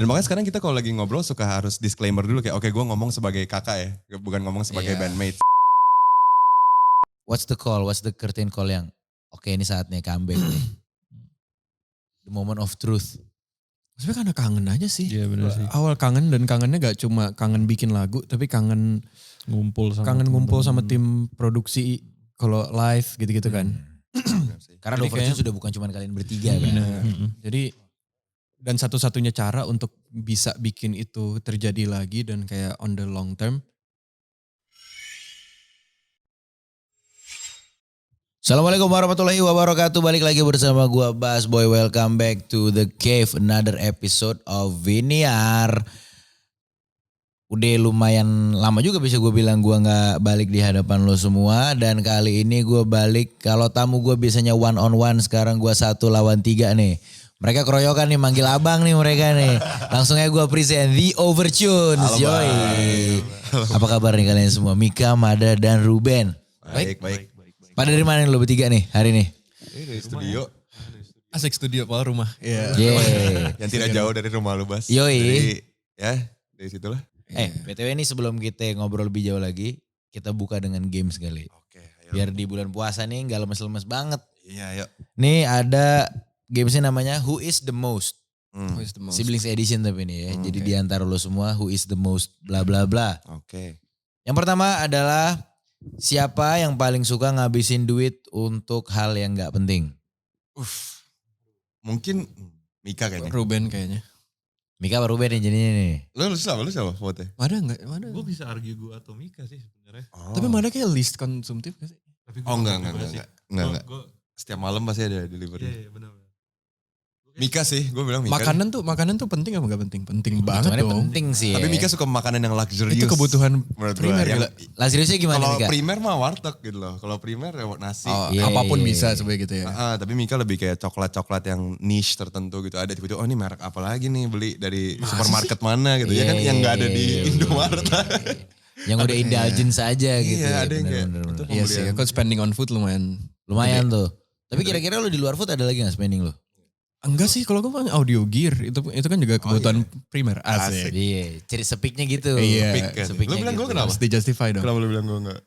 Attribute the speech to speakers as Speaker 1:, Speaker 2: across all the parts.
Speaker 1: Dan makanya sekarang kita kalau lagi ngobrol suka harus disclaimer dulu kayak oke gue ngomong sebagai kakak ya, bukan ngomong sebagai bandmate.
Speaker 2: What's the call? What's the curtain call yang oke ini saatnya comeback nih. The moment of truth.
Speaker 3: Sebenarnya karena kangen aja sih.
Speaker 4: Iya benar sih.
Speaker 3: Awal kangen dan kangennya gak cuma kangen bikin lagu tapi kangen
Speaker 4: Ngumpul
Speaker 3: sama tim produksi kalau live gitu-gitu kan.
Speaker 2: Karena
Speaker 3: Jadi
Speaker 2: Doversion sudah bukan cuma kalian bertiga kan.
Speaker 3: Bener. Jadi dan satu-satunya cara untuk bisa bikin itu terjadi lagi dan kayak on the long term.
Speaker 2: Assalamualaikum warahmatullahi wabarakatuh. Balik lagi bersama gua Bas Boy. Welcome back to The Cave. Another episode of Viniar. Udah lumayan lama juga bisa gue bilang gue gak balik di hadapan lo semua. Dan kali ini gue balik. Kalau tamu gue biasanya one on one. Sekarang gue 1 lawan 3 nih. Mereka keroyokan nih, manggil abang nih mereka nih. Langsung aja gue present The Overtunes. Yoi. Apa kabar nih kalian semua? Mika, Mada, dan Ruben.
Speaker 1: Baik.
Speaker 2: Pada dari mana lo bertiga nih hari ini?
Speaker 1: Dari studio.
Speaker 3: Asik studio Paul rumah. Iya.
Speaker 2: Yeah.
Speaker 1: Yang tidak jauh dari rumah lu Bas.
Speaker 2: Yoi.
Speaker 1: Dari situlah.
Speaker 2: BTW ini sebelum kita ngobrol lebih jauh lagi, kita buka dengan games kali.
Speaker 1: Oke. Ayo.
Speaker 2: Biar di bulan puasa nih gak lemes-lemes banget.
Speaker 1: Iya, yuk.
Speaker 2: Nih ada gamesnya namanya Who is the Most?
Speaker 3: Who is the most?
Speaker 2: Siblings Edition tapi ini ya. Jadi di antara lo semua Who is the Most bla bla bla.
Speaker 1: Oke.
Speaker 2: Yang pertama adalah siapa yang paling suka ngabisin duit untuk hal yang gak penting?
Speaker 1: Mungkin Mika kayaknya.
Speaker 3: Ruben kayaknya.
Speaker 2: Mika apa Ruben nih jadinya nih?
Speaker 1: Lu siapa vote?
Speaker 3: Mada enggak? Mada.
Speaker 4: Gue bisa argue gue atau Mika sih sebenarnya.
Speaker 1: Oh.
Speaker 3: Tapi Mada kayak least konsumtif gak sih?
Speaker 4: Tapi
Speaker 1: Oh enggak.
Speaker 4: Enggak.
Speaker 1: Setiap malam pasti ada delivery.
Speaker 4: Iya benar.
Speaker 1: Mika sih, gue bilang Mika.
Speaker 3: Makanan tuh penting apa gak penting? Penting banget
Speaker 2: Hitungannya
Speaker 3: dong.
Speaker 2: penting sih
Speaker 1: Tapi
Speaker 2: ya.
Speaker 1: Mika suka makanan yang luxurious.
Speaker 3: Itu kebutuhan
Speaker 1: menurut gue.
Speaker 3: primer gila.
Speaker 2: Lah seriusnya gimana
Speaker 1: Kalau
Speaker 2: Mika?
Speaker 1: primer mah warteg gitu loh. Kalau primer ya nasi.
Speaker 3: Oh,
Speaker 2: Iya,
Speaker 3: apapun
Speaker 2: iya,
Speaker 3: bisa
Speaker 2: iya.
Speaker 3: sebagai gitu ya.
Speaker 1: Tapi Mika lebih kayak coklat-coklat yang niche tertentu gitu. Ada tiba-tiba, oh ini merek apa lagi nih beli dari supermarket mana gitu. Ya kan
Speaker 2: Iya,
Speaker 1: yang gak ada di
Speaker 2: iya,
Speaker 1: Indomaret lah.
Speaker 2: Yang udah indulgence aja gitu.
Speaker 1: Iya,
Speaker 2: ya,
Speaker 1: ada yang kayak
Speaker 2: bener-bener.
Speaker 1: itu
Speaker 3: Iya sih,
Speaker 1: pembelian.
Speaker 3: aku spending on food lumayan.
Speaker 2: Lumayan tuh. Tapi kira-kira lu di luar food ada lagi gak spending lu?
Speaker 3: Enggak sih, kalau gue mah audio gear itu kan juga kebutuhan primer. Asik.
Speaker 2: Iya, ciri sepiknya gitu.
Speaker 3: Iya.
Speaker 1: Sepik kan.
Speaker 2: Sepiknya
Speaker 1: Lu bilang gue
Speaker 2: gitu.
Speaker 1: kenapa?
Speaker 3: Harus di-justify dong.
Speaker 1: Kenapa lu bilang gue enggak?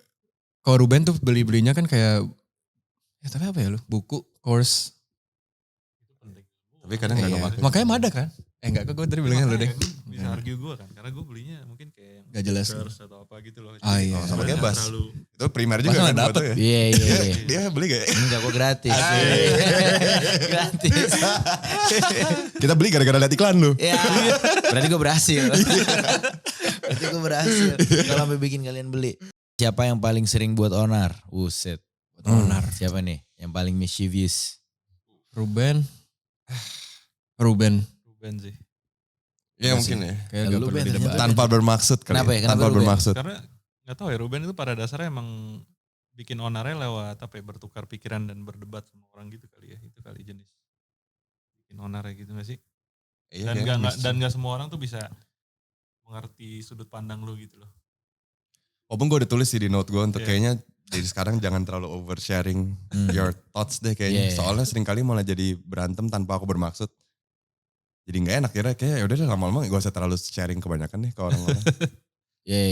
Speaker 3: Kalau Ruben tuh belinya kan kayak, ya tapi apa ya lu? Buku, course.
Speaker 1: Tapi kadang gak
Speaker 3: Iya.
Speaker 1: kepake.
Speaker 3: Makanya Mada kan? Enggak, gue tadi bilangnya lu deh.
Speaker 4: Bisa argue gue kan. Karena gue belinya mungkin kayak
Speaker 3: Gak jelas.
Speaker 4: Curse atau apa gitu loh.
Speaker 3: Ah, iya.
Speaker 1: Sama kayak
Speaker 4: Sebenarnya
Speaker 1: Bas.
Speaker 4: terlalu
Speaker 1: Itu primer juga
Speaker 3: Masa
Speaker 1: kan
Speaker 3: nggak
Speaker 1: buat
Speaker 3: dapet?
Speaker 1: lu ya.
Speaker 2: Iya.
Speaker 1: Dia beli gak ya?
Speaker 2: Enggak, gue gratis. Gratis.
Speaker 1: Kita beli gara-gara liat iklan lu.
Speaker 2: Ya, berarti gue berhasil. Berarti gue berhasil. Kalau sampai bikin kalian beli. Siapa yang paling sering buat onar? Buset.
Speaker 3: Onar.
Speaker 2: Siapa nih? Yang paling mischievous?
Speaker 3: Ruben
Speaker 4: sih.
Speaker 1: Iya mungkin ya.
Speaker 3: kayak
Speaker 2: Lu
Speaker 3: gak perlu
Speaker 2: Ben,
Speaker 3: didebat.
Speaker 2: ternyata.
Speaker 1: Tanpa bermaksud kali.
Speaker 2: Kenapa ya? Kenapa
Speaker 1: Tanpa
Speaker 2: Ruben?
Speaker 1: bermaksud.
Speaker 4: Karena gak tahu ya Ruben itu pada dasarnya emang bikin onarnya lewat apa ya, bertukar pikiran dan berdebat sama orang gitu kali ya. Itu kali jenis bikin onarnya gitu gak sih?
Speaker 1: Iya,
Speaker 4: Dan
Speaker 1: kayaknya
Speaker 4: dan gak semua orang tuh bisa mengerti sudut pandang lu gitu loh.
Speaker 1: Walaupun gue udah tulis sih di note gue untuk
Speaker 4: Iya.
Speaker 1: kayaknya jadi sekarang jangan terlalu oversharing your thoughts deh kayaknya.
Speaker 2: Iya.
Speaker 1: Soalnya seringkali malah jadi berantem tanpa aku bermaksud. Jadi gak enak kira kayak ya udah deh lama-lama gak usah terlalu sharing kebanyakan nih ke orang-orang.
Speaker 2: Ya,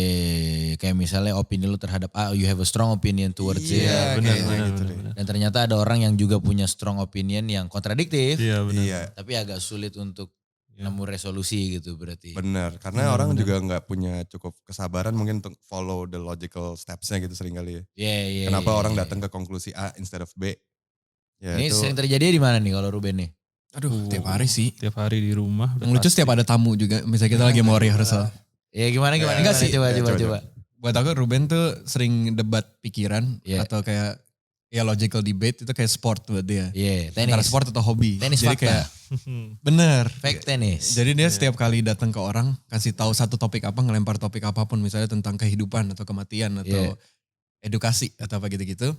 Speaker 2: kayak misalnya opini lu terhadap you have a strong opinion towards it.
Speaker 1: Iya,
Speaker 4: benar,
Speaker 1: kayaknya
Speaker 4: benar,
Speaker 1: gitu
Speaker 4: benar,
Speaker 1: deh.
Speaker 4: benar.
Speaker 2: Dan ternyata ada orang yang juga punya strong opinion yang kontradiktif.
Speaker 4: Iya benar.
Speaker 1: Iya
Speaker 2: Tapi agak sulit untuk
Speaker 4: Iya.
Speaker 2: nemu resolusi gitu berarti.
Speaker 1: benar. Karena
Speaker 4: Benar,
Speaker 1: orang
Speaker 4: benar.
Speaker 1: juga gak punya cukup kesabaran mungkin untuk follow the logical stepsnya gitu seringkali ya.
Speaker 2: Iya.
Speaker 1: Kenapa orang datang ke konklusi A instead of B. Ya
Speaker 2: Ini
Speaker 1: itu
Speaker 2: sering terjadi di mana nih kalau Ruben nih?
Speaker 3: Aduh, tiap hari sih.
Speaker 4: Tiap hari di rumah.
Speaker 3: Yang lucu setiap ada tamu juga. Misalnya kita lagi mau rehearsal.
Speaker 2: Ya gimana?
Speaker 3: Enggak sih.
Speaker 2: Coba.
Speaker 3: Buat aku Ruben tuh sering debat pikiran.
Speaker 2: Iya.
Speaker 3: Atau kayak ya logical debate itu kayak sport buat dia.
Speaker 2: Iya,
Speaker 3: Antara
Speaker 2: tenis.
Speaker 3: sport atau hobi.
Speaker 2: Tenis
Speaker 3: Jadi
Speaker 2: fakta.
Speaker 3: kayak bener.
Speaker 2: Fake tenis.
Speaker 3: Jadi dia setiap kali datang ke orang kasih tahu satu topik apa, ngelempar topik apapun misalnya tentang kehidupan atau kematian atau
Speaker 2: Iya.
Speaker 3: edukasi atau apa gitu-gitu.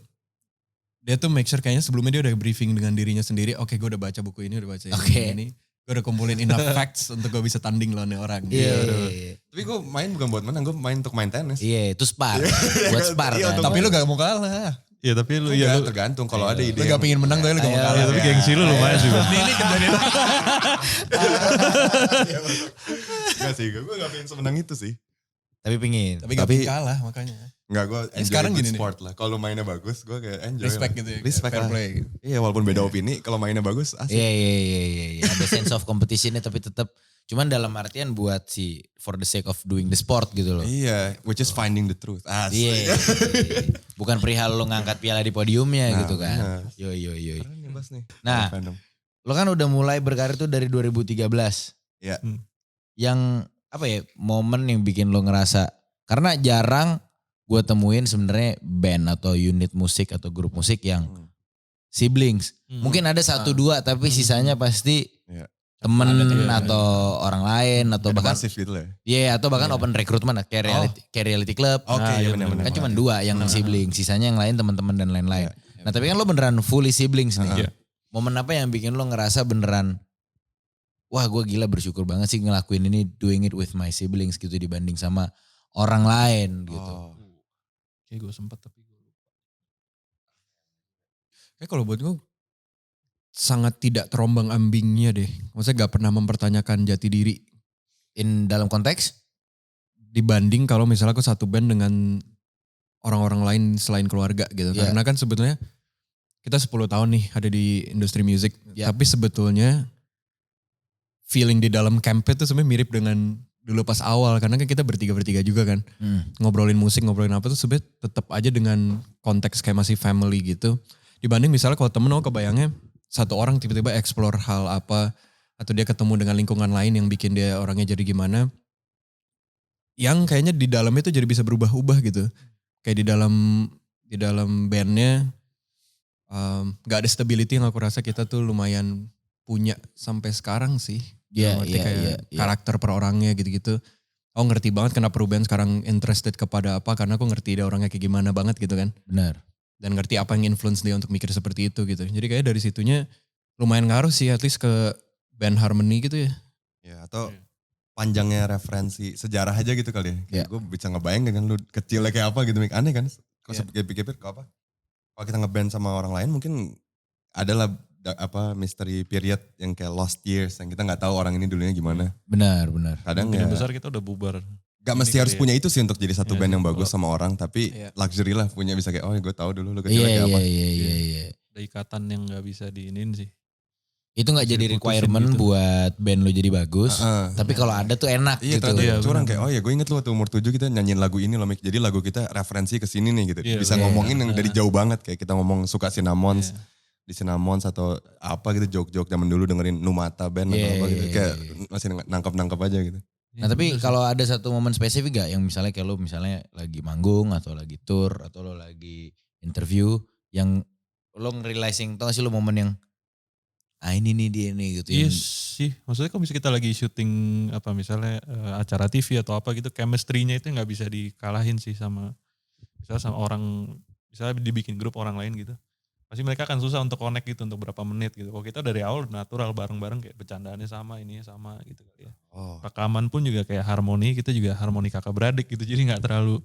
Speaker 3: Dia tuh make sure kayaknya sebelumnya dia udah briefing dengan dirinya sendiri. Oke, gue udah baca buku ini, udah baca
Speaker 2: Oke.
Speaker 3: ini. Gue udah kumpulin enough facts untuk gue bisa tanding lawan orang.
Speaker 2: Iya.
Speaker 1: Tapi gue main bukan buat menang, gue main untuk main tenis.
Speaker 2: Iya, itu spar. Buat spar
Speaker 1: Iya,
Speaker 2: kan.
Speaker 1: untuk
Speaker 3: Tapi lu gak mau kalah.
Speaker 4: Iya tapi lu
Speaker 1: Ya,
Speaker 4: ya lu,
Speaker 1: tergantung kalau ada ide.
Speaker 3: Lu gak pengen menang tapi lu gak mau kalah.
Speaker 4: ya, tapi gengsi lu lumayan sih. Bang.
Speaker 3: Ini kejadian.
Speaker 1: Enggak sih, gue gak pengen semenang itu sih.
Speaker 2: Tapi pingin.
Speaker 3: Tapi gak pengen kalah makanya.
Speaker 1: Enggak, gue enjoy
Speaker 3: sekarang
Speaker 1: good
Speaker 3: gini nih.
Speaker 1: sport lah. Kalau mainnya bagus, gue kayak enjoy
Speaker 3: Respect
Speaker 1: lah.
Speaker 3: gitu ya.
Speaker 1: Respect
Speaker 3: fair
Speaker 1: lah.
Speaker 3: play.
Speaker 1: Iya, walaupun beda opini, kalau mainnya bagus asik.
Speaker 2: Iya. Ada sense of competitionnya tapi tetap. Cuman dalam artian buat for the sake of doing the sport gitu loh.
Speaker 1: Iya, which is finding the truth. Asik.
Speaker 2: Iya. Bukan perihal lo ngangkat piala di podiumnya
Speaker 1: Nah,
Speaker 2: gitu kan.
Speaker 1: benar.
Speaker 2: Yo.
Speaker 1: Keren nih Bas nih.
Speaker 2: Nah,
Speaker 1: Fandom.
Speaker 2: lo kan udah mulai berkarir tuh dari 2013.
Speaker 1: Iya.
Speaker 2: Yang apa ya, momen yang bikin lo ngerasa, karena jarang gue temuin sebenarnya band atau unit musik atau grup musik yang siblings. Mungkin ada satu dua tapi sisanya pasti
Speaker 1: Iya.
Speaker 2: temen
Speaker 3: Ada tuh,
Speaker 2: atau orang lain atau
Speaker 1: Ada
Speaker 2: bahkan
Speaker 1: masif gitu lah.
Speaker 2: atau bahkan open recruitment kayak reality club.
Speaker 1: Oke,
Speaker 4: Nah,
Speaker 1: iya
Speaker 4: iya
Speaker 1: benar-benar.
Speaker 2: Kan cuma dua yang sibling, sisanya yang lain teman-teman dan lain-lain. Nah tapi kan lo beneran fully siblings nih.
Speaker 4: Iya.
Speaker 2: Momen apa yang bikin lo ngerasa beneran, wah gue gila bersyukur banget sih ngelakuin ini, doing it with my siblings gitu dibanding sama orang lain gitu.
Speaker 1: Oh.
Speaker 4: Kayak gue sempet tapi gue lupa.
Speaker 3: Kayak kalau buat gue sangat tidak terombang ambingnya deh. Maksudnya gak pernah mempertanyakan jati diri.
Speaker 2: In dalam konteks?
Speaker 3: Dibanding kalau misalnya aku satu band dengan orang-orang lain selain keluarga gitu.
Speaker 2: Iya.
Speaker 3: Karena kan sebetulnya kita 10 tahun nih ada di industri musik.
Speaker 2: Iya.
Speaker 3: Tapi sebetulnya feeling di dalam camp itu sebenarnya mirip dengan dulu pas awal. Karena kan kita bertiga-bertiga juga kan. Ngobrolin musik, ngobrolin apa tuh sebenarnya tetap aja dengan konteks kayak masih family gitu. Dibanding misalnya kalau temen aku kebayangnya satu orang tiba-tiba explore hal apa. Atau dia ketemu dengan lingkungan lain yang bikin dia orangnya jadi gimana. Yang kayaknya di dalamnya tuh jadi bisa berubah-ubah gitu. Kayak di dalam bandnya gak ada stability yang aku rasa kita tuh lumayan punya sampai sekarang sih.
Speaker 2: Iya,
Speaker 3: Dalam arti
Speaker 2: iya,
Speaker 3: kayak
Speaker 2: iya.
Speaker 3: karakter per orangnya gitu-gitu. Aku ngerti banget kenapa Ruben sekarang interested kepada apa. Karena aku ngerti dia orangnya kayak gimana banget gitu kan.
Speaker 2: Benar.
Speaker 3: Dan ngerti apa yang influence dia untuk mikir seperti itu gitu. Jadi kayak dari situnya lumayan ngaruh sih at least ke band harmony gitu ya.
Speaker 1: Ya, atau panjangnya referensi sejarah aja gitu kali ya. Kayak gue bisa ngebayang dengan lu kecilnya kayak apa gitu. Mik. Aneh kan? Kalau pikir-pikir ke apa? Kalau kita ngeband sama orang lain mungkin adalah mystery period yang kayak lost years yang kita nggak tahu orang ini dulunya gimana.
Speaker 2: Benar.
Speaker 1: Kadang
Speaker 4: Kemungkinan
Speaker 1: ya
Speaker 4: besar kita udah bubar.
Speaker 1: gak
Speaker 4: Ini
Speaker 1: mesti
Speaker 4: kali
Speaker 1: harus
Speaker 4: ya.
Speaker 1: punya itu sih untuk jadi satu
Speaker 4: Iya
Speaker 1: band
Speaker 4: sih,
Speaker 1: yang bagus
Speaker 4: kalau-
Speaker 1: sama orang. Tapi
Speaker 3: Iya.
Speaker 1: luxury lah punya bisa kayak gue tahu dulu lu kecilnya
Speaker 2: Iya,
Speaker 1: kayak apa.
Speaker 2: iya.
Speaker 4: Ada ikatan yang gak bisa diinin sih.
Speaker 2: Itu gak jadi
Speaker 4: Diputusin
Speaker 2: requirement
Speaker 4: gitu.
Speaker 2: buat band lo jadi bagus.
Speaker 1: Heeh.
Speaker 2: Tapi kalau ada tuh enak
Speaker 1: Iya
Speaker 2: gitu.
Speaker 1: ternyata
Speaker 4: Iya,
Speaker 1: curang
Speaker 4: benar.
Speaker 1: kayak gue inget lu waktu umur 7 kita nyanyiin lagu ini loh Mik. Jadi lagu kita referensi ke sini nih gitu.
Speaker 4: Iya,
Speaker 1: Bisa
Speaker 2: iya,
Speaker 1: ngomongin yang
Speaker 4: iya.
Speaker 1: dari jauh banget kayak kita ngomong suka Cinnamons.
Speaker 4: Iya.
Speaker 1: Di Cinnamons atau apa gitu joke-joke zaman dulu dengerin Numata band atau
Speaker 2: Iya,
Speaker 1: apa gitu.
Speaker 2: iya,
Speaker 1: Kayak
Speaker 2: iya.
Speaker 1: masih nangkep-nangkep aja gitu.
Speaker 2: Nah tapi kalau ada satu momen spesifik gak yang misalnya kayak lo misalnya lagi manggung atau lagi tour atau lo lagi interview yang lo nge-realizing, tau gak sih lo momen yang ini nih dia nih gitu.
Speaker 4: Iya
Speaker 2: yang-
Speaker 4: sih, maksudnya kalau misalnya kita lagi syuting apa misalnya acara TV atau apa gitu, chemistry-nya itu nggak bisa dikalahin sih sama misalnya sama orang, misalnya dibikin grup orang lain gitu. Pasti mereka akan susah untuk connect gitu untuk berapa menit gitu. Kalau kita dari awal natural bareng-bareng kayak bercandaannya sama, ininya sama gitu kali ya.
Speaker 1: Oh.
Speaker 4: Rekaman pun juga kayak harmoni, kita juga harmoni kakak beradik gitu. Jadi nggak terlalu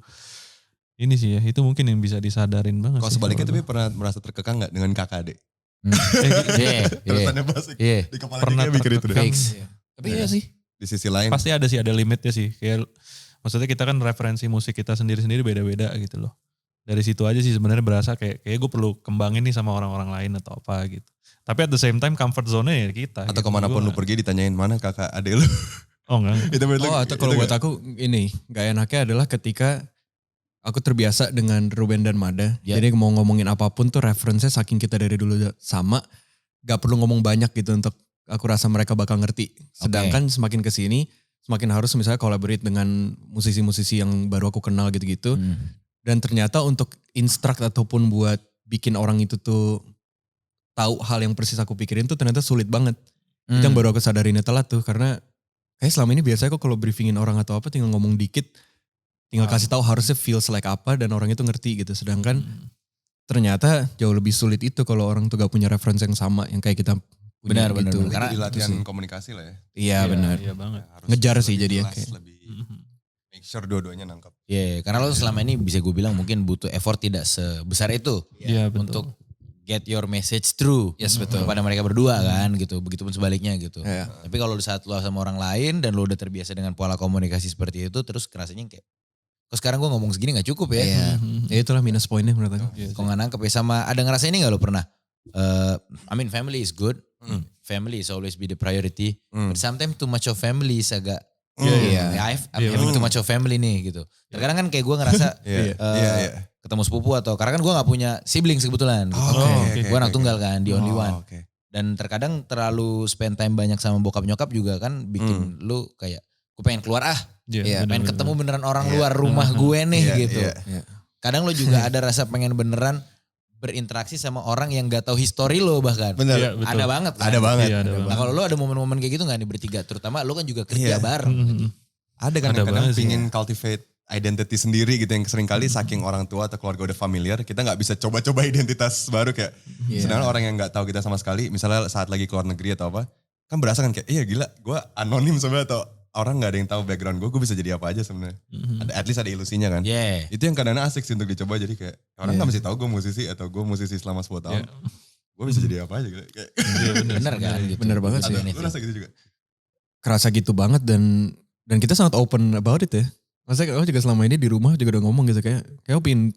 Speaker 4: ini sih ya, itu mungkin yang bisa disadarin banget.
Speaker 1: Kalau
Speaker 4: sih.
Speaker 1: sebaliknya tapi pernah merasa terkekang gak dengan kakak adek?
Speaker 2: Iya,
Speaker 1: Terusannya basik.
Speaker 2: iya.
Speaker 1: Di kepala
Speaker 4: Pernah
Speaker 1: dia mikir itu deh.
Speaker 4: terkekang.
Speaker 2: Fix.
Speaker 3: Tapi iya sih.
Speaker 1: Di sisi lain.
Speaker 4: Pasti ada sih, ada limitnya sih. Kayak maksudnya kita kan referensi musik kita sendiri-sendiri beda-beda gitu loh. Dari situ aja sih sebenarnya berasa kayak gue perlu kembangin nih sama orang-orang lain atau apa gitu. Tapi at the same time comfort zone-nya ya kita.
Speaker 1: Atau
Speaker 4: gitu.
Speaker 1: kemanapun
Speaker 4: Gua
Speaker 1: lu pergi ditanyain mana kakak adek lu.
Speaker 4: Oh enggak.
Speaker 1: Itu berarti-
Speaker 3: Oh atau kalau
Speaker 1: itu
Speaker 3: buat
Speaker 1: gak?
Speaker 3: aku ini gak enaknya adalah ketika aku terbiasa dengan Ruben dan Mada.
Speaker 2: Ya.
Speaker 3: Jadi mau ngomongin apapun tuh referensinya saking kita dari dulu sama. Gak perlu ngomong banyak gitu untuk aku rasa mereka bakal ngerti. Sedangkan semakin kesini semakin harus misalnya collaborate dengan musisi-musisi yang baru aku kenal gitu-gitu. Dan ternyata untuk instruct ataupun buat bikin orang itu tuh tahu hal yang persis aku pikirin tuh ternyata sulit banget. Itu yang baru aku sadarinnya telat tuh karena kayak selama ini biasanya kok kalau briefingin orang atau apa tinggal ngomong dikit, tinggal kasih tahu harusnya feels like apa dan orang itu ngerti gitu. Sedangkan ternyata jauh lebih sulit itu kalau orang tuh gak punya referensi yang sama yang kayak kita punya
Speaker 2: Benar,
Speaker 3: gitu.
Speaker 2: benar.
Speaker 1: Itu
Speaker 2: Karena
Speaker 1: di latihan
Speaker 3: itu sih.
Speaker 1: komunikasi lah ya.
Speaker 3: Iya benar.
Speaker 4: Iya banget.
Speaker 1: Harus
Speaker 3: Ngejar sih
Speaker 1: lebih
Speaker 3: jadinya
Speaker 1: jelas,
Speaker 3: kayak.
Speaker 1: lebih
Speaker 4: Mhm.
Speaker 1: make Sure dua-duanya nangkap.
Speaker 2: Iya, karena lo selama ini bisa gue bilang mungkin butuh effort tidak sebesar itu.
Speaker 4: Iya betul.
Speaker 2: Untuk get your message through.
Speaker 3: Yes, betul.
Speaker 2: Kepada mereka berdua kan gitu. Begitupun sebaliknya gitu.
Speaker 3: Iya.
Speaker 2: Tapi kalau di saat lo sama orang lain dan lo udah terbiasa dengan pola komunikasi seperti itu. Terus kerasanya kayak, kok sekarang gue ngomong segini gak cukup ya.
Speaker 3: Iya. Ya itulah minus poinnya menurut aku.
Speaker 2: Kok gak nangkep ya. Sama ada ngerasa ini gak lo pernah? I mean family is good. Family is always be the priority. But sometimes too much of family is agak
Speaker 3: Iya.
Speaker 2: I'm having too much of family nih gitu. Terkadang kan kayak gue ngerasa ketemu sepupu atau karena kan gue gak punya siblings kebetulan. Gitu. Gue anak tunggal kan, the only one. Dan terkadang terlalu spend time banyak sama bokap nyokap juga kan bikin lu kayak gue pengen keluar pengen ketemu beneran orang luar rumah gue nih gitu. Kadang lu juga ada rasa pengen beneran berinteraksi sama orang yang gak tahu histori lo bahkan.
Speaker 1: Bener.
Speaker 4: Iya, betul.
Speaker 2: Ada banget kan?
Speaker 1: Ada banget.
Speaker 4: Iya, ada
Speaker 2: Nah kalau lo ada momen-momen kayak gitu gak nih bertiga? Terutama lo kan juga kerja bareng.
Speaker 1: Ada kan
Speaker 4: Ada
Speaker 1: kadang
Speaker 4: banget sih,
Speaker 1: pingin cultivate identity sendiri gitu yang sering kali saking orang tua atau keluarga udah familiar kita gak bisa coba-coba identitas baru kayak sedangkan orang yang gak tahu kita sama sekali misalnya saat lagi keluar negeri atau apa kan berasa kan kayak iya gila gue anonim sebenarnya atau orang gak ada yang tahu background gue bisa jadi apa aja sebenarnya. At least ada ilusinya kan. Itu yang kadang-kadang asik sih untuk dicoba jadi kayak orang gak mesti tahu gue musisi atau gue musisi selama 10 tahun. Gue bisa jadi apa aja gitu. Kayak,
Speaker 2: Bener kan? Gitu.
Speaker 3: Bener banget sih.
Speaker 1: lu rasa gitu juga?
Speaker 3: Kerasa gitu banget dan kita sangat open about it ya. Maksudnya aku juga selama ini di rumah juga udah ngomong gitu kayak pengen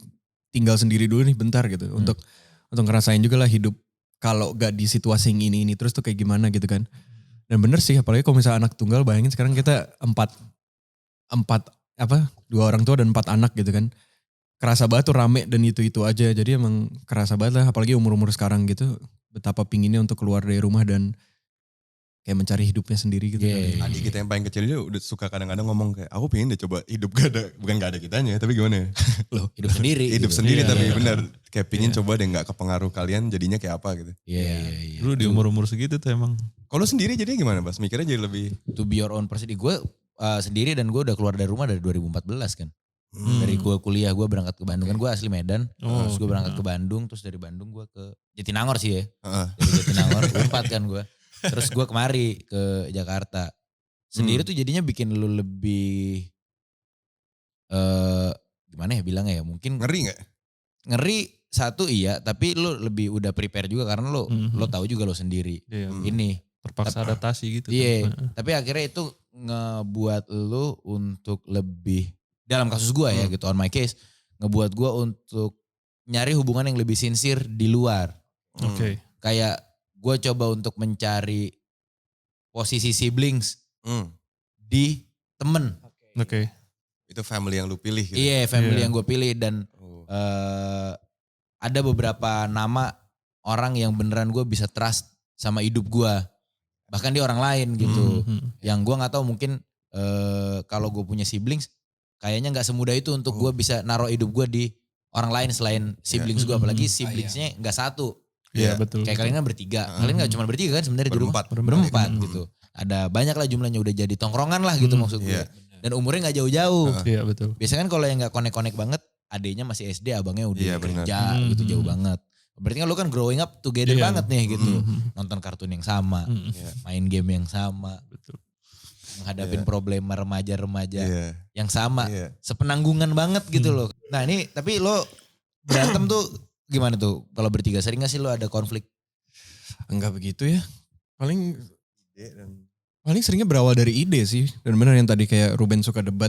Speaker 3: tinggal sendiri dulu nih bentar gitu. Untuk ngerasain juga lah hidup kalau gak di situasi yang ini terus tuh kayak gimana gitu kan. Dan bener sih apalagi kalau misalnya anak tunggal bayangin sekarang kita 2 orang tua dan 4 anak gitu kan. Kerasa banget tuh rame dan itu aja. Jadi emang kerasa banget lah apalagi umur-umur sekarang gitu. Betapa pinginnya untuk keluar dari rumah dan kayak mencari hidupnya sendiri gitu.
Speaker 1: Adik kita yang paling kecil dia udah suka kadang-kadang ngomong kayak aku pengen deh coba hidup bukan gak ada kitanya tapi gimana ya.
Speaker 2: Loh hidup sendiri.
Speaker 1: Hidup
Speaker 2: gitu.
Speaker 1: sendiri tapi bener. Kayak pingin coba deh gak kepengaruh kalian jadinya kayak apa gitu.
Speaker 2: Iya.
Speaker 4: Dulu di umur-umur segitu tuh emang.
Speaker 1: Kalau sendiri jadinya gimana Bas? Mikirnya jadi lebih.
Speaker 2: To be your own person. Gue sendiri dan gue udah keluar dari rumah dari 2014 kan. Dari gue kuliah gue berangkat ke Bandung kan gue asli Medan. Terus gue berangkat ke Bandung terus dari Bandung gue ke Jatinangor sih ya. Dari Jatinangor 4 kan gue. Terus gue kemari ke Jakarta. Sendiri tuh jadinya bikin lu lebih gimana ya bilangnya ya mungkin.
Speaker 1: Ngeri gak?
Speaker 2: Ngeri satu iya tapi lu lebih udah prepare juga karena lo tahu juga lo sendiri. Ini.
Speaker 4: Terpaksa adaptasi gitu.
Speaker 2: Iya, tapi akhirnya itu ngebuat lu untuk lebih, dalam kasus gue ya gitu, on my case, ngebuat gue untuk nyari hubungan yang lebih sincere di luar. Kayak gue coba untuk mencari posisi siblings di temen.
Speaker 1: Itu family yang lu pilih gitu.
Speaker 2: Iya, family yang gue pilih dan ada beberapa nama orang yang beneran gue bisa trust sama hidup gue. Bahkan di orang lain gitu. Yang gue gak tahu mungkin kalau gue punya siblings kayaknya gak semudah itu untuk gue bisa naruh hidup gue di orang lain selain siblings gue. Apalagi siblingsnya gak satu.
Speaker 4: Iya betul.
Speaker 2: Kayak kalian kan bertiga. Kalian gak cuma bertiga kan sebenarnya di rumah. Berempat gitu. Ada banyak lah jumlahnya udah jadi tongkrongan lah gitu maksud gue. Dan umurnya gak jauh-jauh.
Speaker 4: Iya betul.
Speaker 2: Biasanya kan kalau yang gak connect-connect banget adenya masih SD, abangnya udah kerja gitu jauh banget. Berarti kan lu kan growing up together banget nih gitu. Nonton kartun yang sama, main game yang sama.
Speaker 4: Betul.
Speaker 2: Menghadapin problema remaja-remaja yang sama. Sepenanggungan banget gitu loh. Nah ini tapi lo berantem tuh gimana tuh? Kalau bertiga sering gak sih lo ada konflik?
Speaker 3: Enggak begitu ya. Paling seringnya berawal dari ide sih. Dan benar yang tadi kayak Ruben suka debat.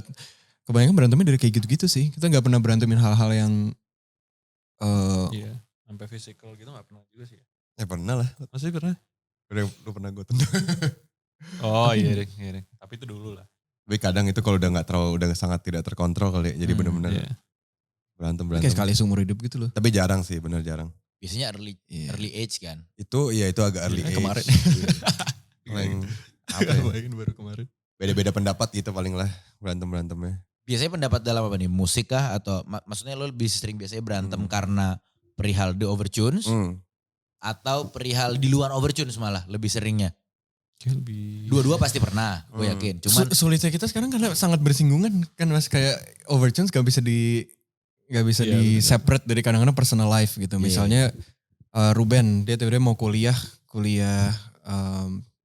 Speaker 3: Kebanyakan berantemnya dari kayak gitu-gitu sih. Kita gak pernah berantemin hal-hal yang
Speaker 4: sampai physical gitu gak pernah juga sih.
Speaker 1: Ya pernah lah.
Speaker 4: Masih pernah?
Speaker 1: Lu pernah gue tendang.
Speaker 4: Oh iya deh. Tapi itu dulu lah.
Speaker 1: Tapi kadang itu kalau udah sangat tidak terkontrol kali ya. Jadi bener-bener berantem.
Speaker 3: kayak sekali seumur hidup gitu loh.
Speaker 1: Tapi jarang sih, bener jarang.
Speaker 2: Biasanya early age kan?
Speaker 1: Itu agak early age.
Speaker 3: Kemarin.
Speaker 4: Baru kemarin.
Speaker 1: Beda-beda pendapat gitu paling lah berantem-berantemnya.
Speaker 2: Biasanya pendapat dalam apa nih? Musik kah? Atau maksudnya lo lebih sering biasanya berantem karena perihal The Overtunes? Atau perihal di luar Overtunes malah lebih seringnya? Dua-dua pasti pernah, gue yakin. Cuman
Speaker 3: sulitnya kita sekarang karena sangat bersinggungan kan mas, kayak Overtunes gak bisa di separate dari kadang-kadang personal life gitu. Misalnya Ruben dia tiba-tiba mau kuliah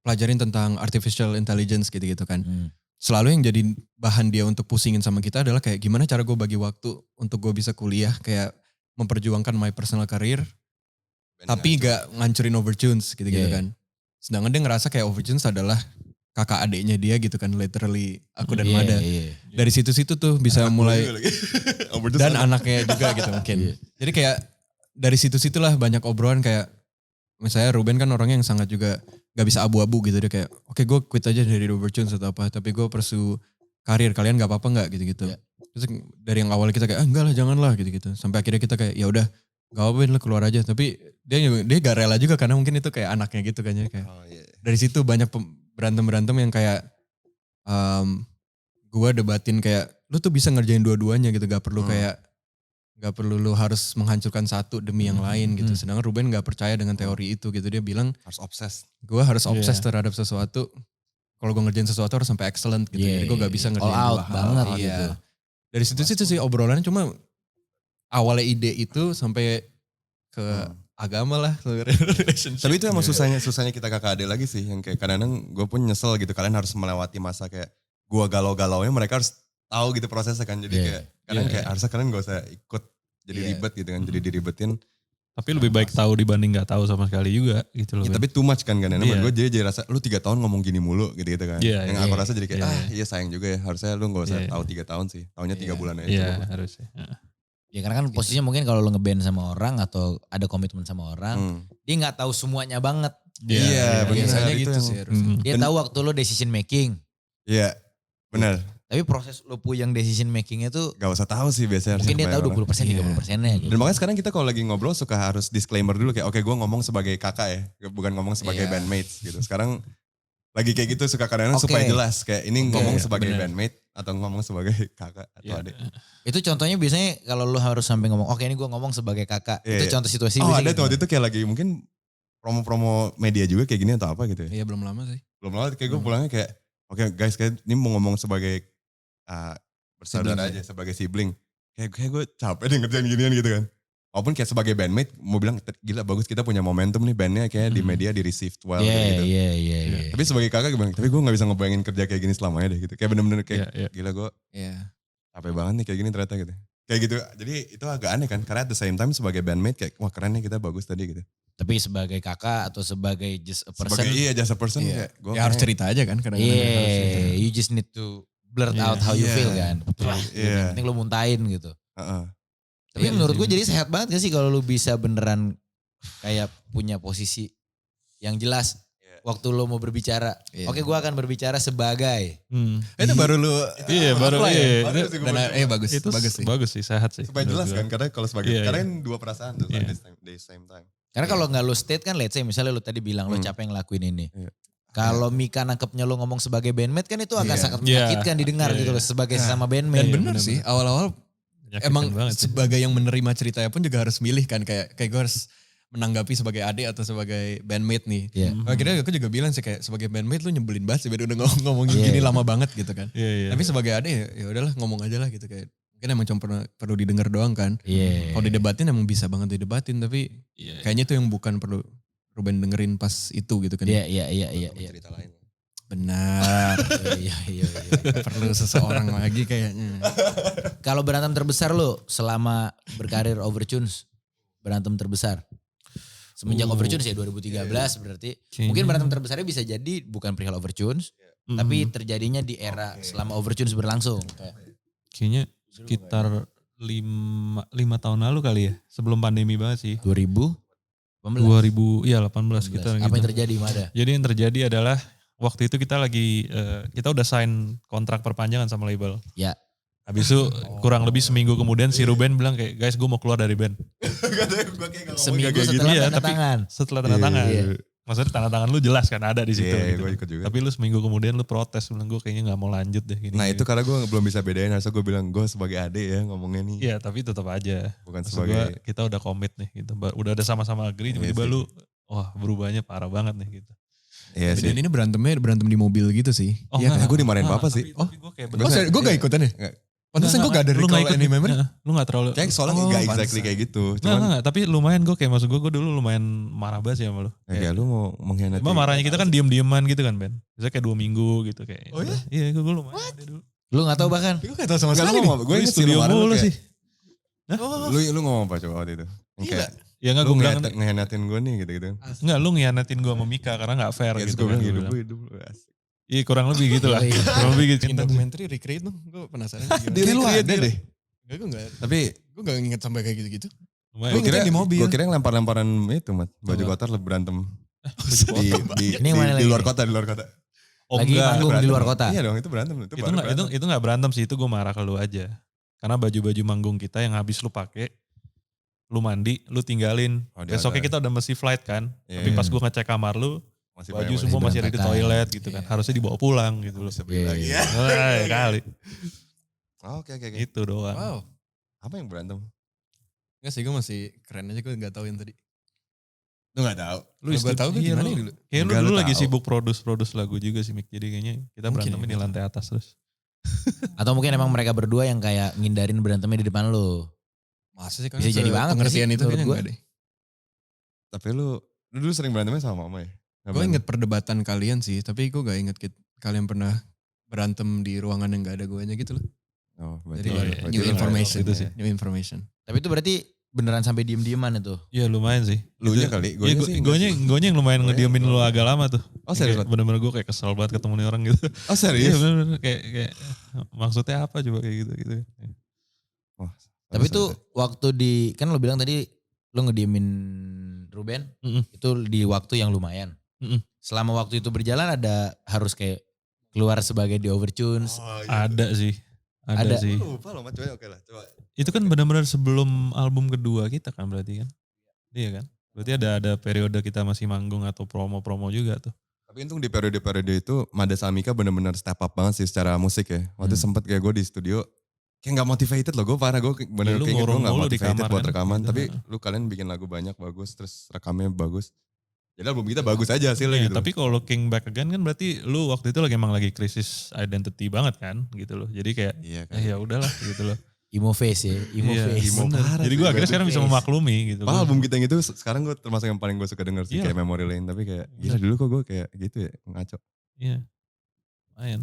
Speaker 3: pelajarin tentang artificial intelligence gitu-gitu kan. selalu yang jadi bahan dia untuk pusingin sama kita adalah kayak gimana cara gue bagi waktu untuk gue bisa kuliah, kayak memperjuangkan my personal career, tapi gak ngancurin Overtunes gitu-gitu kan. Sedangkan dia ngerasa kayak Overtunes adalah kakak adiknya dia gitu kan, literally aku dan Mada. Dari situ-situ tuh bisa mulai, dan anaknya juga gitu mungkin. Jadi kayak dari situ-situlah banyak obrolan kayak, misalnya Ruben kan orangnya yang sangat juga gak bisa abu-abu gitu. Dia kayak, oke gue quit aja dari Overtunes atau apa, tapi gue pursue karir, kalian gak apa-apa gak gitu-gitu. Terus dari yang awal kita kayak, enggak lah janganlah gitu-gitu. Sampai akhirnya kita kayak, ya udah gak apa-apa lah keluar aja. Tapi dia gak rela juga karena mungkin itu kayak anaknya gitu kan ya. Kayak, dari situ banyak berantem-berantem yang kayak, gue debatin kayak, lu tuh bisa ngerjain dua-duanya gitu. Gak perlu kayak, gak perlu lu harus menghancurkan satu demi yang lain gitu. Sedangkan Ruben gak percaya dengan teori itu gitu. Dia bilang
Speaker 1: harus obses.
Speaker 3: Gue harus obses terhadap sesuatu. Kalau gue ngerjain sesuatu harus sampai excellent gitu. Jadi gue gak bisa ngerjain
Speaker 2: all
Speaker 3: dua
Speaker 2: out
Speaker 3: hal.
Speaker 2: banget gitu.
Speaker 3: Dari situ sih obrolannya, cuma awalnya ide itu sampai ke agama lah.
Speaker 1: Tapi itu emang susahnya kita kakak adik lagi sih. Yang kayak kadang-kadang gue pun nyesel gitu. Kalian harus melewati masa kayak gue galau-galaunya, mereka harus tahu gitu prosesnya kan. Jadi kayak kadang kayak harusnya kalian gak usah ikut jadi ribet gitu kan. Jadi diribetin.
Speaker 4: Tapi lebih baik tahu dibanding gak tahu sama sekali juga gitu loh.
Speaker 1: Ya, tapi too much kan menurut gue jadi rasa lu 3 tahun ngomong gini mulu gitu kan. Yang aku rasa jadi kayak iya sayang juga ya. Harusnya lu gak usah tahu 3 tahun sih. Taunya 3 bulan aja.
Speaker 4: Iya harusnya.
Speaker 2: Ya karena kan posisinya mungkin kalau lu ngeband sama orang atau ada komitmen sama orang, dia gak tahu semuanya banget.
Speaker 1: Iya
Speaker 3: biasanya gitu sih harusnya.
Speaker 2: Dia tahu waktu lu decision making.
Speaker 1: Iya benar.
Speaker 2: Tapi proses lu puyang decision makingnya tuh
Speaker 1: gak usah tahu sih biasanya.
Speaker 2: mungkin dia tahu 20% 30%-nya gitu.
Speaker 1: Dan makanya sekarang kita kalau lagi ngobrol suka harus disclaimer dulu kayak oke gue ngomong sebagai kakak ya. Bukan ngomong sebagai bandmates gitu. Sekarang lagi kayak gitu suka kadang-kadang supaya jelas. Kayak ini ngomong sebagai bandmate atau ngomong sebagai kakak atau adik.
Speaker 2: Itu contohnya biasanya kalau lu harus sampai ngomong oke ini gue ngomong sebagai kakak. Itu contoh situasi.
Speaker 1: Oh ada tuh waktu itu kayak lagi mungkin promo-promo media juga kayak gini atau apa gitu ya.
Speaker 3: Iya belum lama sih.
Speaker 1: Belum lama kayak gue pulangnya kayak oke guys kayak ini mau ngomong sebagai bersaudara aja sebagai sibling. Kayak gue capek deh ngerjain ginian gitu kan. Walaupun kayak sebagai bandmate mau bilang gila bagus kita punya momentum nih bandnya kayak di media di received well gitu.
Speaker 2: Iya.
Speaker 1: Tapi sebagai kakak gue bilang tapi gue gak bisa ngebayangin kerja kayak gini selamanya deh gitu. Kayak bener-bener kayak gila gue capek banget nih kayak gini ternyata gitu. Kayak gitu jadi itu agak aneh kan. Karena at the same time sebagai bandmate kayak wah keren nih kita bagus tadi gitu.
Speaker 2: Tapi sebagai kakak atau sebagai just a person.
Speaker 1: Just a person kayak gue
Speaker 3: harus cerita aja kan kadang-kadang.
Speaker 2: You just need to blurt out how you feel kan. Yang penting lu muntahin gitu. Tapi menurut gue jadi sehat banget gak sih kalau lu bisa beneran kayak punya posisi yang jelas waktu lu mau berbicara. Oke gue akan berbicara sebagai.
Speaker 3: Itu baru lu.
Speaker 4: Iya baru.
Speaker 3: Bagus.
Speaker 4: Itu
Speaker 3: bagus sih.
Speaker 4: Bagus sih sehat sih.
Speaker 1: Supaya jelas kan karena kalau sebagai karena dua perasaan tuh at the same time.
Speaker 2: Karena kalau gak lu state kan let's say misalnya lu tadi bilang lu capek ngelakuin ini. Kalau Mika nangkepnya lu ngomong sebagai bandmate kan itu akan sangat menyakitkan didengar gitu loh sebagai sesama bandmate.
Speaker 3: Dan bener sih awal-awal emang sebagai yang menerima ceritanya pun juga harus milih kan kayak gue harus menanggapi sebagai adik atau sebagai bandmate nih. Akhirnya aku juga bilang sih kayak sebagai bandmate lu nyebelin banget sih udah ngomongin gini lama banget gitu kan. Tapi sebagai adik ya udahlah ngomong aja lah gitu kayak mungkin emang cuma perlu didengar doang kan. Kalau didebatin emang bisa banget didebatin tapi kayaknya itu yang bukan perlu Ruben dengerin pas itu gitu kan.
Speaker 2: Iya.
Speaker 1: Cerita lain.
Speaker 2: Benar. Iya.
Speaker 3: Perlu seseorang lagi kayaknya.
Speaker 2: Kalau berantem terbesar lu selama berkarir Overtunes, berantem terbesar. Semenjak Overtunes ya 2013 berarti. Mungkin berantem terbesarnya bisa jadi bukan perihal Overtunes, tapi terjadinya di era selama Overtunes berlangsung.
Speaker 4: Kayaknya sekitar 5 tahun lalu kali ya, sebelum pandemi banget sih.
Speaker 2: 2018
Speaker 4: kita
Speaker 2: apa yang terjadi Mada?
Speaker 4: Jadi yang terjadi adalah waktu itu kita udah sign kontrak perpanjangan sama label.
Speaker 2: Ya.
Speaker 4: Habis itu kurang lebih seminggu kemudian si Ruben bilang kayak guys gue mau keluar dari band.
Speaker 2: Seminggu setelah tanda tangan.
Speaker 4: Setelah tanda tangan. Maksudnya tanda tangan lu jelas kan ada di situ.
Speaker 1: Iya,
Speaker 4: gitu.
Speaker 1: gue ikut juga.
Speaker 4: Tapi lu seminggu kemudian lu protes bilang gue kayaknya gak mau lanjut deh. Gini,
Speaker 1: nah itu karena gue belum bisa bedain harusnya gue bilang gue sebagai adik ya ngomongnya nih.
Speaker 4: Iya tapi tetap aja.
Speaker 1: Bukan
Speaker 4: maksud
Speaker 1: sebagai.
Speaker 4: Kita udah komit nih gitu. Udah ada sama-sama agree tiba-tiba lu wah berubahnya parah banget nih gitu.
Speaker 1: Iya sih.
Speaker 3: Dan ini berantem di mobil gitu sih.
Speaker 1: Iya kan? Gue dimarahin bapak sih.
Speaker 4: Tapi gue kayak
Speaker 3: gue gak ikutan ya? Pantesan gue gak ada
Speaker 4: lu nggak
Speaker 3: recall
Speaker 4: ikut
Speaker 3: any memory.
Speaker 4: Lu gak terlalu.
Speaker 1: Kayak soalnya gak exactly kayak gitu.
Speaker 4: Enggak, tapi lumayan gue kayak maksud gue dulu lumayan marah banget sih sama lu.
Speaker 1: Kayak lu mau mengkhianati.
Speaker 4: Cuma marahnya kita kan diem-dieman gitu kan Ben. Biasanya kayak 2 minggu gitu kayak.
Speaker 3: Oh iya?
Speaker 4: Iya gue lumayan ada dulu.
Speaker 2: Lu gak tahu bahkan?
Speaker 3: Gue gak tau sama
Speaker 1: Enggak,
Speaker 3: sekali
Speaker 1: lu
Speaker 3: nih.
Speaker 1: ngomong, gue
Speaker 4: Di
Speaker 1: inget sih
Speaker 4: studio
Speaker 1: kemarin
Speaker 4: mulu
Speaker 1: kayak-
Speaker 4: sih.
Speaker 1: Lu ngomong apa coba waktu itu? Yang kayak
Speaker 4: Ya enggak
Speaker 1: lu
Speaker 4: gue bilang.
Speaker 1: ngehianatin gue nih gitu-gitu.
Speaker 4: Enggak lu ngianatin gue sama Mika karena gak fair
Speaker 1: Terus
Speaker 4: gitu
Speaker 1: gue
Speaker 4: kan.
Speaker 1: bilang
Speaker 4: Gue
Speaker 1: hidup
Speaker 4: bilang.
Speaker 1: lu asik.
Speaker 4: Iya kurang lebih gitu lah.
Speaker 2: Iya.
Speaker 4: Kurang lebih gitu.
Speaker 3: Bikin dokumenter recreate dong. Gue penasaran.
Speaker 1: Di
Speaker 3: Kayak lu
Speaker 1: recreate
Speaker 3: ada
Speaker 1: deh.
Speaker 3: deh. Gue gak.
Speaker 1: Tapi
Speaker 3: Gue gak inget sampai kayak gitu-gitu.
Speaker 4: Lumayan.
Speaker 1: gue kira
Speaker 3: di mobil.
Speaker 1: Gue kira yang lempar-lemparan itu Mat. Baju
Speaker 4: Apa?
Speaker 1: kotor lebih berantem. Di
Speaker 2: Ini yang mana
Speaker 1: di
Speaker 2: lagi?
Speaker 1: luar kota, di luar kota.
Speaker 4: Oh,
Speaker 2: Lagi
Speaker 4: enggak.
Speaker 2: manggung di
Speaker 1: Berantem.
Speaker 2: luar kota.
Speaker 1: Iya dong, itu berantem. Itu baru berantem.
Speaker 4: Itu nggak berantem sih, itu gue marah ke lu aja. Karena baju-baju manggung kita yang habis lu pakai, lu mandi, lu tinggalin.
Speaker 1: Oh,
Speaker 4: Besoknya kita udah mesti flight kan.
Speaker 1: Iya,
Speaker 4: Tapi
Speaker 1: iya.
Speaker 4: pas gue ngecek kamar lu,
Speaker 1: Masih
Speaker 4: baju
Speaker 1: banyak,
Speaker 4: semua masih ada di
Speaker 2: berantakan.
Speaker 4: toilet gitu kan.
Speaker 3: Iya.
Speaker 4: Harusnya dibawa pulang gitu loh.
Speaker 1: Bisa beli
Speaker 2: Iya,
Speaker 1: lagi.
Speaker 2: iya.
Speaker 4: Wah, kali.
Speaker 1: Oh, Oke.
Speaker 4: Itu doang.
Speaker 3: Wow.
Speaker 1: Apa yang berantem?
Speaker 3: Enggak sih gue masih keren aja gue gak tahu yang tadi.
Speaker 1: Lu gak tahu.
Speaker 3: Lu gue tahu gue
Speaker 4: iya,
Speaker 3: gimana
Speaker 4: lu-
Speaker 3: dulu.
Speaker 4: Kayak lu
Speaker 1: Enggak,
Speaker 4: dulu
Speaker 1: lu
Speaker 4: lagi
Speaker 1: tahu.
Speaker 4: sibuk produce lagu juga sih Mik. Jadi kayaknya kita
Speaker 3: Mungkin
Speaker 4: berantemnya
Speaker 3: ya,
Speaker 4: di
Speaker 3: nggak
Speaker 4: lantai atas terus.
Speaker 2: Atau mungkin emang mereka berdua yang kayak ngindarin berantemnya di depan lu.
Speaker 3: Masa sih
Speaker 2: Bisa jadi banget
Speaker 3: pengertian
Speaker 2: sih,
Speaker 3: itu
Speaker 2: menurut
Speaker 3: kayaknya
Speaker 2: gua.
Speaker 3: enggak deh.
Speaker 1: Tapi lu dulu sering berantemnya sama mama ya? Nggak
Speaker 3: Gue
Speaker 1: berantem?
Speaker 3: inget perdebatan kalian sih, tapi gue gak inget kalian pernah berantem di ruangan yang gak ada guanya gitu loh.
Speaker 1: Oh,
Speaker 3: Jadi
Speaker 1: berarti
Speaker 3: new
Speaker 1: lu nggak-
Speaker 3: information.
Speaker 4: itu sih.
Speaker 3: New information.
Speaker 2: Tapi itu berarti beneran sampai diem-dieman itu.
Speaker 4: Iya lumayan sih.
Speaker 1: Lu nya
Speaker 4: Itu-
Speaker 1: kali.
Speaker 4: Iya,
Speaker 1: Guanya sih
Speaker 4: gonya yang lumayan
Speaker 1: Gonya
Speaker 4: ngediemin lu agak lama tuh.
Speaker 1: Oh serius?
Speaker 4: Kayak bener-bener gue kayak kesel banget ketemu nih orang gitu.
Speaker 1: Oh
Speaker 4: Iya
Speaker 1: serius?
Speaker 4: bener-bener kayak maksudnya apa coba kayak gitu.
Speaker 2: Tapi itu waktu di, kan lo bilang tadi lo ngediemin Ruben,
Speaker 4: Mm-mm.
Speaker 2: itu di waktu yang lumayan.
Speaker 4: Mm-mm.
Speaker 2: Selama waktu itu berjalan ada harus kayak keluar sebagai di Overtunes.
Speaker 1: Oh, iya.
Speaker 4: Ada sih.
Speaker 2: Ada.
Speaker 4: Ada sih.
Speaker 1: Lupa loh, coba oke lah. Coba.
Speaker 4: Itu kan benar-benar sebelum album kedua kita kan berarti kan. Iya kan. Berarti ada periode kita masih manggung atau promo-promo juga tuh.
Speaker 1: Tapi untung di periode-periode itu Mada Samika benar-benar step up banget sih secara musik ya. Waktu sempet kayak gue di studio kayak gak motivated loh, gue parah, gue bener
Speaker 4: Ya, lu
Speaker 1: kayak gue
Speaker 4: ngurung
Speaker 1: gak
Speaker 4: mulu di
Speaker 1: motivated
Speaker 4: kamar
Speaker 1: buat
Speaker 4: kan,
Speaker 1: rekaman.
Speaker 4: gitu.
Speaker 1: Tapi lu kalian bikin lagu banyak bagus, terus rekamnya bagus. Jadi album kita bagus aja hasilnya
Speaker 4: Iya,
Speaker 1: gitu.
Speaker 4: tapi kalau King Back Again kan berarti lu waktu itu emang lagi krisis identity banget kan gitu loh. Jadi kayak
Speaker 1: Iya kan.
Speaker 4: ya udahlah gitu loh.
Speaker 2: Emo face ya, emo
Speaker 4: Iya,
Speaker 2: face.
Speaker 1: emo
Speaker 4: bener.
Speaker 1: parah
Speaker 4: Jadi
Speaker 1: sih,
Speaker 4: gue akhirnya
Speaker 1: berarti
Speaker 4: sekarang bisa
Speaker 2: face.
Speaker 4: memaklumi gitu.
Speaker 1: Padahal album kita yang itu sekarang gue termasuk yang paling gue suka denger sih,
Speaker 4: Iya.
Speaker 1: kayak Memory Lane. Tapi kayak gila dulu kok gue kayak gitu ya, ngaco.
Speaker 4: Iya. Lumayan.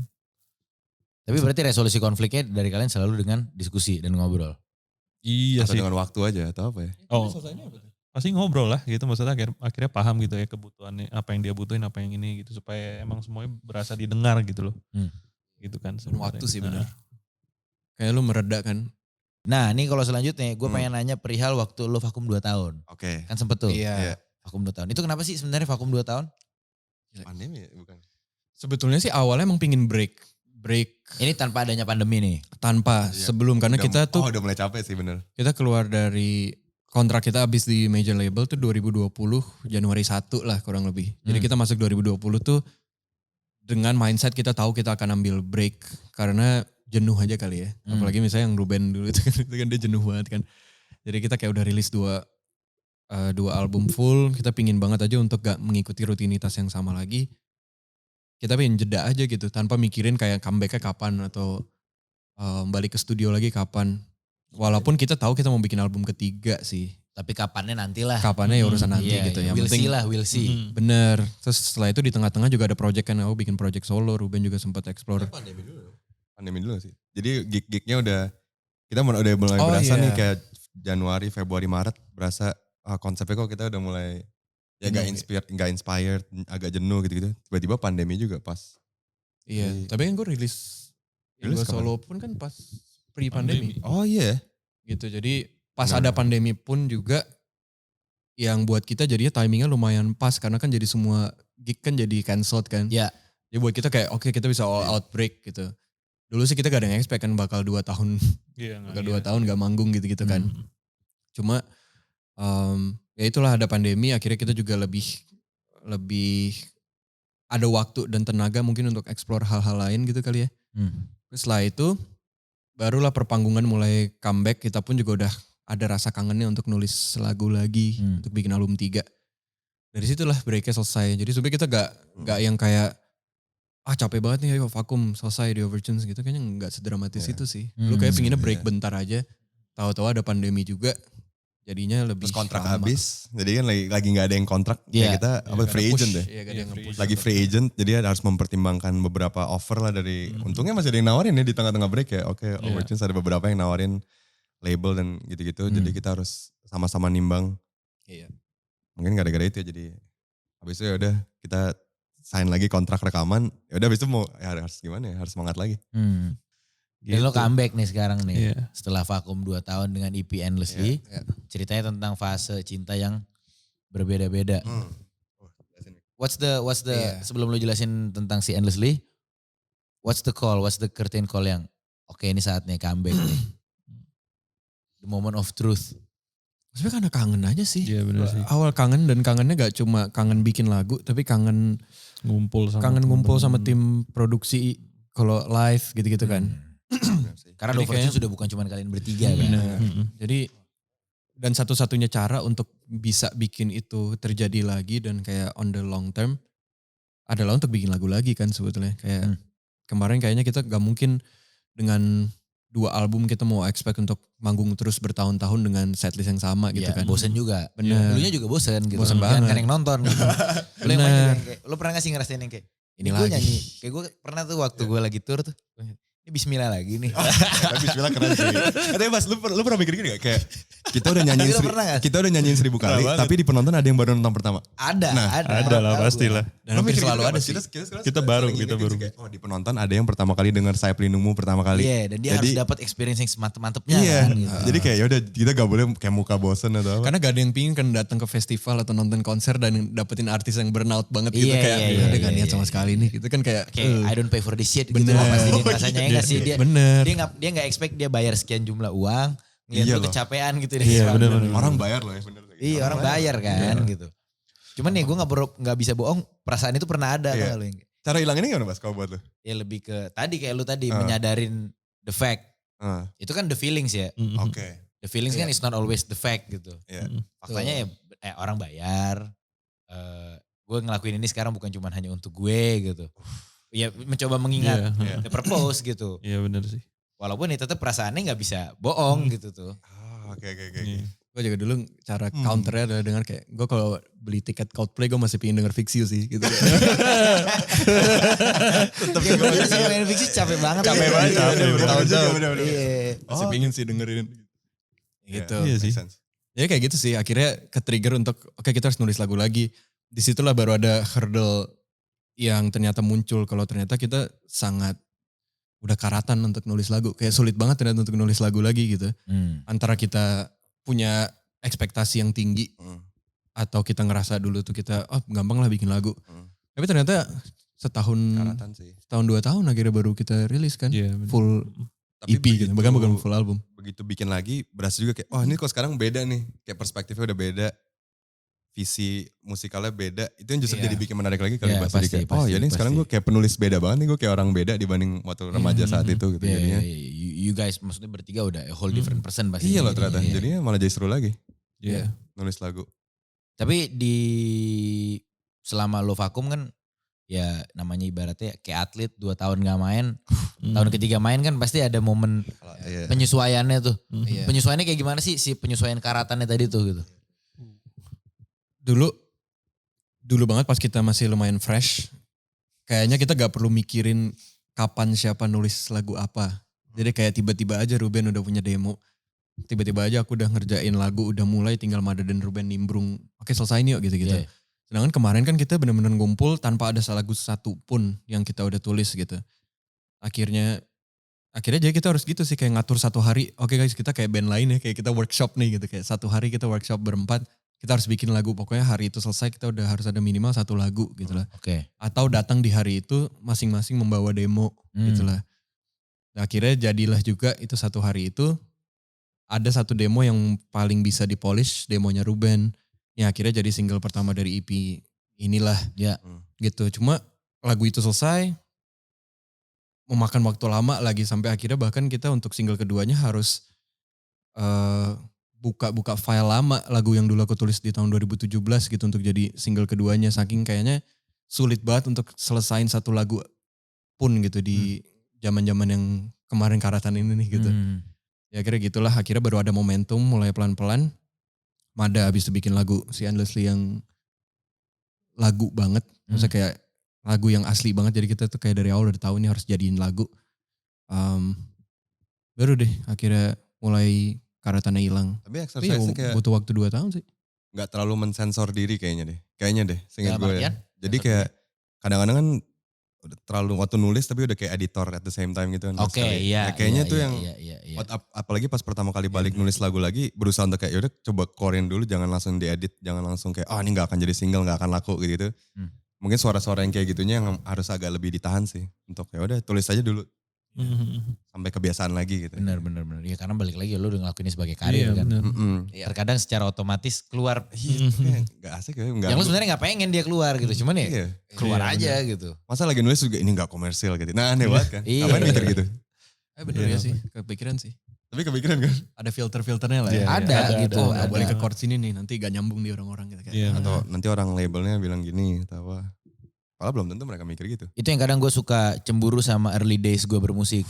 Speaker 2: Tapi berarti resolusi konfliknya dari kalian selalu dengan diskusi dan ngobrol.
Speaker 4: Iya
Speaker 1: Atau
Speaker 4: sih.
Speaker 1: dengan waktu aja atau apa ya.
Speaker 4: Oh, pasti ngobrol lah gitu, maksudnya akhirnya paham gitu ya kebutuhannya, apa yang dia butuhin, apa yang ini gitu, supaya emang semuanya berasa didengar gitu loh. Gitu kan.
Speaker 3: Dan waktu sih
Speaker 4: Nah,
Speaker 3: bener. Kayak lu mereda kan.
Speaker 2: Nah ini kalau selanjutnya gue
Speaker 1: Hmm.
Speaker 2: pengen nanya perihal waktu lo vakum 2 tahun.
Speaker 1: Oke.
Speaker 2: Kan sempet tuh
Speaker 1: Iya.
Speaker 2: vakum 2 tahun. Itu kenapa sih sebenarnya vakum 2 tahun?
Speaker 1: Pandemi ya bukan?
Speaker 3: Sebetulnya sih awalnya emang pingin break
Speaker 2: Ini tanpa adanya pandemi nih.
Speaker 3: tanpa
Speaker 1: Iya.
Speaker 3: sebelum karena kita tuh
Speaker 1: udah mulai capek sih bener.
Speaker 3: kita keluar dari kontrak kita habis di major label tuh 2020 Januari 1 lah kurang lebih. Jadi kita masuk 2020 tuh dengan mindset kita tahu kita akan ambil break karena jenuh aja kali ya. Apalagi misalnya yang Ruben dulu itu kan dia jenuh banget kan. Jadi kita kayak udah rilis dua album full, kita pingin banget aja untuk gak mengikuti rutinitas yang sama lagi. Kita pengen jeda aja gitu tanpa mikirin kayak comebacknya kapan atau balik ke studio lagi kapan. Walaupun kita tahu kita mau bikin album ketiga sih.
Speaker 2: Tapi kapannya nantilah.
Speaker 3: Kapannya ya urusan nanti
Speaker 2: Iya,
Speaker 3: gitu.
Speaker 2: iya.
Speaker 3: Yang
Speaker 2: We'll
Speaker 3: penting
Speaker 2: see lah, we'll see.
Speaker 4: Mm.
Speaker 3: bener. Terus setelah itu di tengah-tengah juga ada project kan. Aku bikin project solo. Ruben juga sempat explore.
Speaker 1: Pandemi dulu sih. Jadi gig-gignya udah kita udah mulai
Speaker 3: Oh,
Speaker 1: berasa
Speaker 3: iya.
Speaker 1: nih kayak Januari, Februari, Maret berasa konsepnya kok kita udah mulai ya gak inspired, agak jenuh gitu-gitu. Tiba-tiba pandemi juga pas.
Speaker 3: Iya.
Speaker 1: Iya.
Speaker 3: Tapi kan gue rilis
Speaker 1: Rilis
Speaker 3: gue
Speaker 1: kapan?
Speaker 3: solo pun kan pas pre-pandemi.
Speaker 1: Oh iya.
Speaker 3: Gitu. Jadi pas
Speaker 1: Benar.
Speaker 3: ada pandemi pun juga yang buat kita jadinya timingnya lumayan pas. Karena kan jadi semua gig kan jadi cancelled kan.
Speaker 2: Ya.
Speaker 3: Ya buat kita kayak oke kita bisa all out break gitu. Dulu sih kita gak ada yang expect kan bakal 2 tahun.
Speaker 4: Iya,
Speaker 3: Bakal 2 tahun gak manggung gitu-gitu kan.
Speaker 4: Hmm.
Speaker 3: Cuma ya itulah ada pandemi akhirnya kita juga lebih ada waktu dan tenaga mungkin untuk explore hal-hal lain gitu kali ya. Terus setelah itu barulah perpanggungan mulai comeback, kita pun juga udah ada rasa kangennya untuk nulis lagu lagi, untuk bikin album 3. Dari situlah breaknya selesai. Jadi sebenarnya kita gak yang kayak capek banget nih ayo vakum selesai di Overtunes gitu, kayaknya nggak sedramatis itu sih. Dulu
Speaker 2: Hmm.
Speaker 3: kayak pinginnya break bentar aja, tahu-tahu ada pandemi juga, jadinya lebih
Speaker 1: Terus kontrak
Speaker 3: lama.
Speaker 1: habis, jadi kan lagi nggak ada yang kontrak.
Speaker 2: Iya.
Speaker 1: Kayak kita free agent deh.
Speaker 3: Iya, gak ada yang nge-push.
Speaker 1: Lagi free agent, jadi harus mempertimbangkan beberapa offer lah dari. Untungnya masih ada yang nawarin ya di tengah-tengah break ya. Oke, Overtunes ada beberapa yang nawarin label dan gitu-gitu. Jadi kita harus sama-sama nimbang.
Speaker 3: Iya.
Speaker 1: Mungkin gara-gara itu ya, jadi habis itu ya udah kita sign lagi kontrak rekaman. Ya udah habis itu mau ya harus gimana ya, harus semangat lagi.
Speaker 2: Dan lo comeback nih sekarang nih.
Speaker 4: Iya.
Speaker 2: Setelah vakum 2 tahun dengan EP Endlessly. Ceritanya tentang fase cinta yang berbeda-beda. What's the sebelum lo jelasin tentang si Endlessly, what's the curtain call yang oke ini saatnya comeback nih. The moment of truth.
Speaker 3: Sebenarnya karena kangen aja sih.
Speaker 4: Iya benar sih.
Speaker 3: Awal kangen, dan kangennya gak cuma kangen bikin lagu, tapi kangen
Speaker 4: Ngumpul sama
Speaker 3: ngumpul sama
Speaker 4: temen-temen.
Speaker 3: tim produksi kalau live gitu-gitu kan.
Speaker 2: Karena
Speaker 3: Jadi
Speaker 2: The Overtunes
Speaker 3: kayaknya-
Speaker 2: sudah bukan cuma kalian bertiga kan.
Speaker 3: Bener. Jadi dan satu-satunya cara untuk bisa bikin itu terjadi lagi dan kayak on the long term adalah untuk bikin lagu lagi kan sebetulnya. Kayak kemarin kayaknya kita gak mungkin dengan 2 album kita mau expect untuk manggung terus bertahun-tahun dengan setlist yang sama gitu
Speaker 2: Iya,
Speaker 3: kan.
Speaker 2: bosen juga.
Speaker 3: Bener.
Speaker 2: Dulunya juga bosen gitu.
Speaker 3: Bosen
Speaker 2: Jangan
Speaker 3: banget.
Speaker 2: kan yang nonton gitu. Lo yang main juga yang kayak, lo pernah gak sih ngerasain yang kayak,
Speaker 3: Ini
Speaker 2: gue
Speaker 3: lagi.
Speaker 2: nyanyi, kayak gue pernah tuh waktu gue lagi tour tuh, ini Bismillah lagi nih.
Speaker 1: Tapi Bismillah keren sih. Katanya Mas, lu pernah mikir gini gak? Kayak kita udah nyanyiin
Speaker 2: Tapi lu pernah gak?
Speaker 1: kita udah nyanyiin 1000 kali, tapi di penonton ada yang baru nonton pertama.
Speaker 2: Ada.
Speaker 4: Ada lah pastilah.
Speaker 3: Dan hampir selalu ada sih.
Speaker 4: Kita baru.
Speaker 1: Oh di penonton ada yang pertama kali dengar Saya Pelindungmu pertama kali.
Speaker 2: Iya, dan dia harus dapat experience yang semantep-mantepnya
Speaker 1: Iya.
Speaker 2: kan. Gitu.
Speaker 1: Jadi kayak yaudah kita gak boleh kayak muka bosen atau apa.
Speaker 3: Karena gak ada yang pingin kan datang ke festival atau nonton konser dan dapetin artis yang burnout banget gitu.
Speaker 2: Iya,
Speaker 3: Kayak
Speaker 2: iya,
Speaker 3: udah
Speaker 2: iya,
Speaker 3: gak niat
Speaker 2: iya,
Speaker 3: sama sekali nih. Gitu kan kayak.
Speaker 2: Kayak I don't pay for this shit gitu
Speaker 3: Bener.
Speaker 2: loh pasti dia rasanya ya nggak sih dia.
Speaker 3: Bener.
Speaker 2: Dia nggak expect dia bayar sekian jumlah uang, ngeliat
Speaker 1: Iya
Speaker 2: lu
Speaker 1: loh.
Speaker 2: kecapean gitu deh.
Speaker 4: Iya, bener-bener.
Speaker 1: Orang bayar loh ya bener.
Speaker 2: Iya orang bayar kan gitu. Cuman nih gue nggak bisa bohong, perasaan itu pernah ada
Speaker 1: Iya.
Speaker 2: tau gak lu yang
Speaker 1: Cara hilanginnya gimana Mas kalau buat lu?
Speaker 2: ya lebih ke tadi kayak lu tadi menyadarin the fact. Itu kan the feelings ya.
Speaker 1: Oke.
Speaker 2: The feelings kan is not always the fact gitu.
Speaker 1: Iya.
Speaker 2: Faktanya ya orang bayar. Gue ngelakuin ini sekarang bukan cuma hanya untuk gue gitu. Ya mencoba mengingat
Speaker 4: Iya.
Speaker 2: the purpose gitu.
Speaker 4: Iya benar sih.
Speaker 2: Walaupun itu tetap perasaannya nggak bisa bohong gitu tuh.
Speaker 1: Oke.
Speaker 4: Iya.
Speaker 3: Gue juga dulu cara counternya adalah dengar kayak. Gue kalau beli tiket Coldplay gue masih pengen denger Fix You sih gitu.
Speaker 2: Tapi gue sih main fiksi capek banget.
Speaker 1: Capek banget.
Speaker 3: Bertahun-tahun.
Speaker 1: Bener-bener.
Speaker 2: Iya.
Speaker 3: Masih pengen sih dengerin. Gitu.
Speaker 4: Iya sih.
Speaker 3: Ya kayak gitu sih, akhirnya ke-trigger untuk oke kita harus nulis lagu lagi. Disitulah baru ada hurdle yang ternyata muncul kalau ternyata kita sangat udah karatan untuk nulis lagu. Kayak sulit banget ternyata untuk nulis lagu lagi gitu. Antara kita punya ekspektasi yang tinggi atau kita ngerasa dulu tuh kita gampang lah bikin lagu. Tapi ternyata setahun
Speaker 1: Karatan sih.
Speaker 3: 2 tahun akhirnya baru kita rilis kan.
Speaker 4: Iya, bener.
Speaker 3: Full
Speaker 1: Tapi
Speaker 3: EP gitu, bahkan bukan full album.
Speaker 1: Begitu bikin lagi berasa juga kayak ini kok sekarang beda nih. Kayak perspektifnya udah beda. Visi musikalnya beda. Itu yang justru
Speaker 2: Iya.
Speaker 1: jadi bikin menarik lagi kali
Speaker 2: Iya,
Speaker 1: Mas.
Speaker 2: pasti,
Speaker 1: Jadi kayak,
Speaker 2: pasti,
Speaker 1: ya ini sekarang
Speaker 2: pasti.
Speaker 1: gue kayak penulis beda banget nih. Gue kayak orang beda dibanding waktu remaja saat itu gitu.
Speaker 2: Iya,
Speaker 1: Jadinya.
Speaker 2: you guys maksudnya bertiga udah a whole different person pasti.
Speaker 1: Iya loh ternyata. Jadinya malah jadi seru lagi.
Speaker 4: Iya.
Speaker 1: Nulis lagu.
Speaker 2: Tapi selama lo vakum kan ya namanya ibaratnya kayak atlet 2 tahun gak main. Tahun ketiga main kan pasti ada momen
Speaker 1: Iya.
Speaker 2: penyesuaiannya tuh.
Speaker 3: Iya.
Speaker 2: Penyesuaiannya kayak gimana sih si penyesuaian karatannya tadi tuh gitu.
Speaker 3: Dulu banget pas kita masih lumayan fresh, kayaknya kita gak perlu mikirin kapan siapa nulis lagu apa. Jadi kayak tiba-tiba aja Ruben udah punya demo. Tiba-tiba aja aku udah ngerjain lagu, udah mulai tinggal Mada dan Ruben nimbrung. Oke selesai nih yuk gitu-gitu.
Speaker 2: Iya.
Speaker 3: Sedangkan kemarin kan kita bener-bener ngumpul tanpa ada lagu satu pun yang kita udah tulis gitu. Akhirnya jadi kita harus gitu sih kayak ngatur satu hari. Oke guys kita kayak band lain ya, kayak kita workshop nih gitu. Kayak satu hari kita workshop berempat, kita harus bikin lagu. Pokoknya hari itu selesai kita udah harus ada minimal 1 lagu gitu lah.
Speaker 2: Oke.
Speaker 3: Atau datang di hari itu masing-masing membawa demo gitu lah. Nah, akhirnya jadilah juga itu 1 hari itu ada 1 demo yang paling bisa dipolish, demonya Ruben. Yang akhirnya jadi single pertama dari EP inilah.
Speaker 2: Ya.
Speaker 3: Gitu. Cuma lagu itu selesai, memakan waktu lama lagi sampai akhirnya bahkan kita untuk single keduanya harus buka file lama lagu yang dulu aku tulis di tahun 2017 gitu untuk jadi single keduanya. Saking kayaknya sulit banget untuk selesain 1 lagu pun gitu di zaman-zaman yang kemarin karatan ini nih gitu. Ya akhirnya gitulah, akhirnya baru ada momentum mulai pelan-pelan. Mada habis itu bikin lagu si Endlessly yang lagu banget. Maksudnya kayak lagu yang asli banget, jadi kita tuh kayak dari awal udah tahu ini harus jadiin lagu. Baru deh akhirnya mulai karatannya hilang.
Speaker 1: Tapi
Speaker 3: Tapi
Speaker 1: exercise kayak
Speaker 3: butuh waktu 2 tahun sih.
Speaker 1: gak terlalu mensensor diri kayaknya deh. Seingat
Speaker 2: Dalam
Speaker 1: gue ya.
Speaker 2: artian?
Speaker 1: Jadi kayak kadang-kadang kan udah terlalu waktu nulis tapi udah kayak editor at the same time gitu kan.
Speaker 2: Oke,
Speaker 1: Sekali.
Speaker 2: iya.
Speaker 1: Ya, kayaknya
Speaker 2: iya,
Speaker 1: tuh
Speaker 2: iya,
Speaker 1: yang
Speaker 2: iya.
Speaker 1: apalagi pas pertama kali balik nulis lagu lagi berusaha untuk kayak yaudah coba korein dulu, jangan langsung diedit, jangan langsung kayak ini gak akan jadi single, gak akan laku gitu. Mungkin suara-suara yang kayak gitunya yang harus agak lebih ditahan sih. Untuk ya udah tulis aja dulu. Sampai kebiasaan lagi gitu.
Speaker 2: Benar. Ya karena balik lagi lo udah ngelakuin ini sebagai karir kan. Terkadang secara otomatis keluar.
Speaker 1: Gak asik ya.
Speaker 2: Yang lo sebenarnya gak pengen dia keluar gitu. Cuman ya keluar aja gitu.
Speaker 1: Masa lagi nulis juga ini gak komersil gitu. Nah aneh banget kan.
Speaker 2: Iya.
Speaker 1: Ngapain mikir gitu.
Speaker 3: Bener ya sih, kepikiran sih.
Speaker 1: Tapi kepikiran kan.
Speaker 3: Ada filter-filternya lah ya.
Speaker 2: Ada gitu.
Speaker 3: Oh gak
Speaker 2: ada.
Speaker 3: boleh ke chord sini nih, nanti gak nyambung di orang-orang gitu kayak.
Speaker 1: Atau nanti orang labelnya bilang gini atau apa. Padahal belum tentu mereka mikir gitu.
Speaker 2: Itu yang kadang gue suka cemburu sama early days gue bermusik.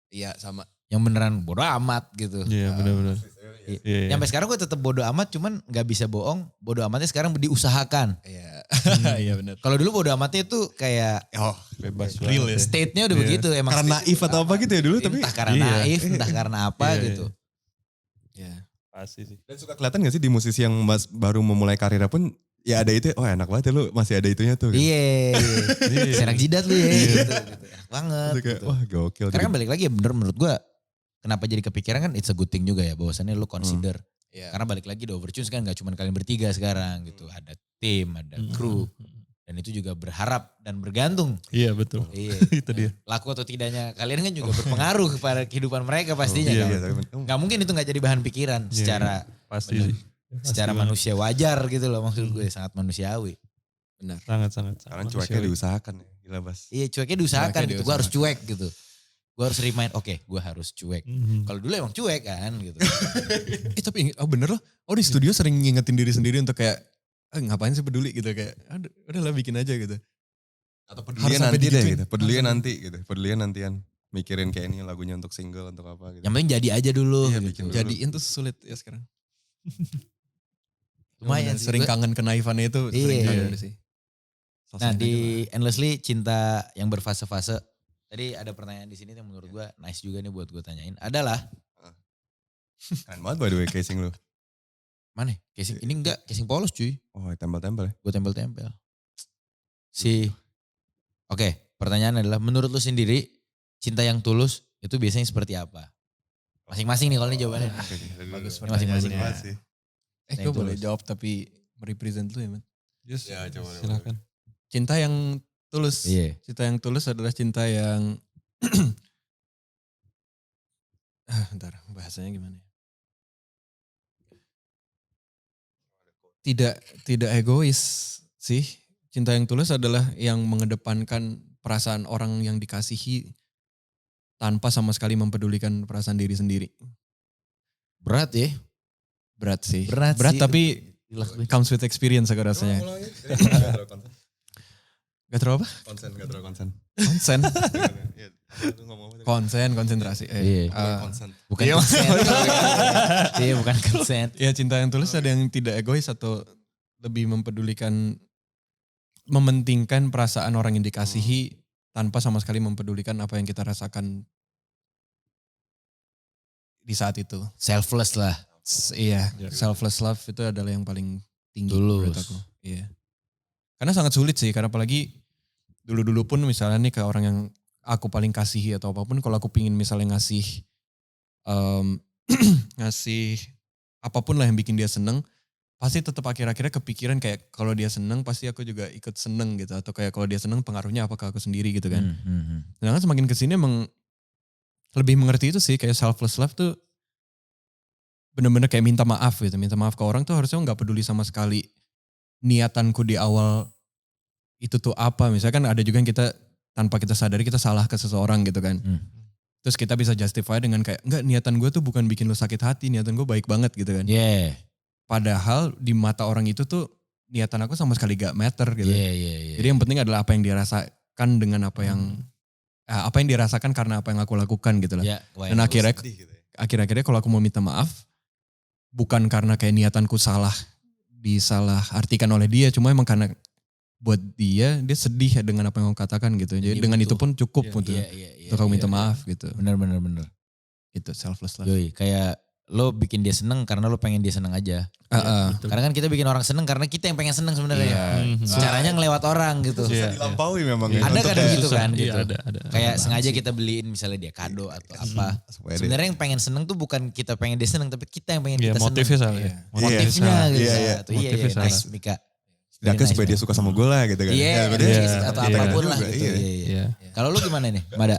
Speaker 3: Iya sama.
Speaker 2: Yang beneran bodo amat gitu.
Speaker 4: Iya benar-benar. Iya.
Speaker 2: Sampai sekarang gue tetap bodo amat, cuman gak bisa bohong. Bodo amatnya sekarang diusahakan.
Speaker 3: Iya. Iya benar.
Speaker 2: Kalau dulu bodo amatnya itu kayak
Speaker 4: Bebas
Speaker 3: Real
Speaker 4: banget
Speaker 3: ya.
Speaker 2: state-nya udah begitu. Emang
Speaker 1: Karena naif atau apa gitu ya dulu tapi.
Speaker 2: entah karena naif, entah karena apa gitu.
Speaker 3: Iya.
Speaker 4: Pasti sih.
Speaker 1: Dan suka kelihatan gak sih di musisi yang baru memulai karirnya pun ya ada itu, enak banget ya lu masih ada itunya tuh. Gitu.
Speaker 2: Iya. Serak jidat lu ya. Gitu. Enak banget.
Speaker 1: Itu kayak,
Speaker 2: Gitu.
Speaker 1: wah gokil.
Speaker 2: Karena kan balik lagi ya bener menurut gue. Kenapa jadi kepikiran kan it's a good thing juga ya. Bahwasannya lu consider.
Speaker 3: Iya.
Speaker 2: Karena balik lagi The Overtunes kan gak cuma kalian bertiga sekarang gitu. Ada tim, ada kru. Dan itu juga berharap dan bergantung.
Speaker 4: Iya betul.
Speaker 2: Iya.
Speaker 4: Itu dia.
Speaker 2: Laku atau tidaknya kalian kan juga berpengaruh kepada kehidupan mereka pastinya
Speaker 1: Iya,
Speaker 2: kan.
Speaker 1: iya.
Speaker 2: Gak mungkin itu gak jadi bahan pikiran secara
Speaker 4: Pasti
Speaker 2: bener.
Speaker 4: sih.
Speaker 2: Secara manusia wajar gitu loh maksud gue. Sangat manusiawi.
Speaker 3: Benar.
Speaker 4: Sangat.
Speaker 1: Sekarang cueknya diusahakan ya. Gila Bas.
Speaker 2: Iya cueknya diusahakan
Speaker 3: Cueknya
Speaker 2: gitu. Gue harus cuek gitu. Gue harus remind, oke, gue harus cuek. Kalau dulu emang cuek kan gitu.
Speaker 3: Tapi bener loh. Di studio sering ngingetin diri sendiri untuk kayak ngapain sih peduli gitu kayak udahlah bikin aja gitu.
Speaker 1: Atau
Speaker 3: Harus
Speaker 1: pedulian
Speaker 3: sampai
Speaker 1: nanti deh
Speaker 3: digituin.
Speaker 1: gitu. Pedulian nanti gitu. Pedulian nantian. Mikirin kayak ini lagunya untuk single, untuk apa gitu.
Speaker 2: Yang penting jadi aja dulu.
Speaker 1: Iya,
Speaker 2: gitu.
Speaker 1: bikin dulu.
Speaker 3: Jadiin tuh sulit ya sekarang.
Speaker 2: Lumayan sih.
Speaker 3: Sering kangen kenaifannya itu sering
Speaker 2: Iya.
Speaker 3: kangen sih.
Speaker 2: Nah di Endlessly cinta yang berfase-fase. Tadi ada pertanyaan di sini yang menurut gue nice juga nih buat gue tanyain. Adalah,
Speaker 1: Keren banget by the way casing lu.
Speaker 2: mana casing? Ini enggak, casing polos cuy.
Speaker 1: Oh tempel-tempel ya.
Speaker 2: Gue tempel-tempel. Oke, pertanyaan adalah menurut lu sendiri cinta yang tulus itu biasanya seperti apa? Masing-masing nih kalau ini jawabannya.
Speaker 3: Bagus
Speaker 2: Ini masing-masing.
Speaker 3: pertanyaannya.
Speaker 2: Cinta
Speaker 3: Gue
Speaker 2: yang
Speaker 3: boleh
Speaker 2: tulus.
Speaker 3: jawab tapi merepresent lu ya man.
Speaker 4: Yes,
Speaker 1: Ya, coba.
Speaker 4: silakan.
Speaker 3: Cinta yang tulus.
Speaker 2: Iya.
Speaker 3: Cinta yang tulus adalah cinta yang bentar, bahasanya gimana ya? Tidak egois sih. Cinta yang tulus adalah yang mengedepankan perasaan orang yang dikasihi tanpa sama sekali mempedulikan perasaan diri sendiri.
Speaker 2: Berat ya.
Speaker 3: Berat sih.
Speaker 2: Berat sih.
Speaker 3: tapi
Speaker 2: Dilakuin.
Speaker 3: comes with experience aku rasanya. Gak terlalu apa?
Speaker 1: Gak terlalu konsen.
Speaker 3: Konsen.
Speaker 1: Iya,
Speaker 3: Konsentrasi.
Speaker 2: Iya.
Speaker 1: konsen.
Speaker 2: Bukan
Speaker 3: Iya.
Speaker 2: consent. Iya bukan consent.
Speaker 3: Ya cinta yang tulus ada yang tidak egois atau lebih mempedulikan, mementingkan perasaan orang yang dikasihi tanpa sama sekali mempedulikan apa yang kita rasakan di saat itu.
Speaker 2: Selfless lah.
Speaker 3: Iya, selfless love itu adalah yang paling tinggi
Speaker 2: Tulus.
Speaker 3: menurut aku. Iya. Karena sangat sulit sih, karena apalagi dulu-dulu pun misalnya nih ke orang yang aku paling kasihi atau apapun, kalau aku pingin misalnya ngasih ngasih apapun lah yang bikin dia seneng, pasti tetap akhir-akhirnya kepikiran kayak kalau dia seneng pasti aku juga ikut seneng gitu, atau kayak kalau dia seneng pengaruhnya apa ke aku sendiri gitu kan. Sedangkan semakin kesini emang lebih mengerti itu sih, kayak selfless love tuh bener-bener kayak minta maaf gitu, minta maaf ke orang tuh harusnya gak peduli sama sekali niatanku di awal itu tuh apa. Misalnya kan ada juga yang kita tanpa kita sadari kita salah ke seseorang gitu kan. Terus kita bisa justify dengan kayak enggak, niatan gue tuh bukan bikin lo sakit hati, niatan gue baik banget gitu kan.
Speaker 2: Yeah.
Speaker 3: Padahal di mata orang itu tuh niatan aku sama sekali gak matter gitu.
Speaker 2: Yeah.
Speaker 3: Jadi yang penting adalah apa yang dia rasakan dengan apa yang apa yang dirasakan karena apa yang aku lakukan gitu lah.
Speaker 2: Ya,
Speaker 3: Dan akhirnya
Speaker 1: Sedih gitu ya.
Speaker 3: akhir-akhirnya kalau aku mau minta maaf, bukan karena kayak niatanku disalah artikan oleh dia, cuma emang karena buat dia sedih dengan apa yang aku katakan gitu. Jadi
Speaker 2: Iya,
Speaker 3: dengan
Speaker 2: betul.
Speaker 3: itu pun cukup
Speaker 4: Iya,
Speaker 3: untuk
Speaker 2: Iya.
Speaker 3: aku minta maaf gitu.
Speaker 2: Bener.
Speaker 3: Itu selfless lah.
Speaker 2: Yoi, kayak lo bikin dia seneng karena lo pengen dia seneng aja.
Speaker 4: Betul.
Speaker 2: Karena kan kita bikin orang seneng karena kita yang pengen seneng sebenarnya.
Speaker 3: Iya.
Speaker 2: Caranya ngelewat orang gitu.
Speaker 1: Susah
Speaker 4: Iya,
Speaker 1: dilampaui memang
Speaker 4: Iya.
Speaker 1: ya.
Speaker 2: Ada
Speaker 1: Untuk
Speaker 2: kan
Speaker 1: kayak
Speaker 2: gitu
Speaker 4: Susah.
Speaker 2: kan
Speaker 4: Iya,
Speaker 2: gitu.
Speaker 4: ada.
Speaker 2: Kayak sengaja kita beliin misalnya dia kado atau apa.
Speaker 1: supaya dia-
Speaker 2: Sebenarnya yang pengen seneng tuh bukan kita pengen dia seneng, tapi kita yang pengen
Speaker 4: Iya,
Speaker 2: kita
Speaker 4: motifnya
Speaker 2: seneng.
Speaker 4: salah ya.
Speaker 2: Motifnya
Speaker 4: salah.
Speaker 2: gitu.
Speaker 1: Iya.
Speaker 2: Tuh, iya,
Speaker 4: Motifnya salah.
Speaker 2: nice Mika.
Speaker 1: Setidaknya
Speaker 2: Nice,
Speaker 1: supaya dia
Speaker 2: Mika.
Speaker 1: suka sama gue lah gitu kan.
Speaker 2: Iya,
Speaker 1: Ya, berarti-
Speaker 4: Iya,
Speaker 2: atau
Speaker 4: iya.
Speaker 2: apapun lah
Speaker 1: Juga,
Speaker 2: gitu.
Speaker 1: iya.
Speaker 2: Iya.
Speaker 4: Iya.
Speaker 2: Kalau lu gimana nih, Mada?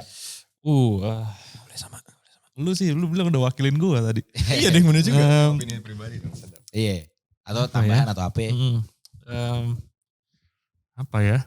Speaker 3: Boleh sama.
Speaker 4: Lu sih, lu bilang udah wakilin gue tadi.
Speaker 3: Iya deh bener juga.
Speaker 1: Opini pribadi dong, sadar.
Speaker 2: Iya. Atau
Speaker 4: Apa
Speaker 2: tambahan
Speaker 4: ya?
Speaker 2: atau apa?
Speaker 4: Apa ya?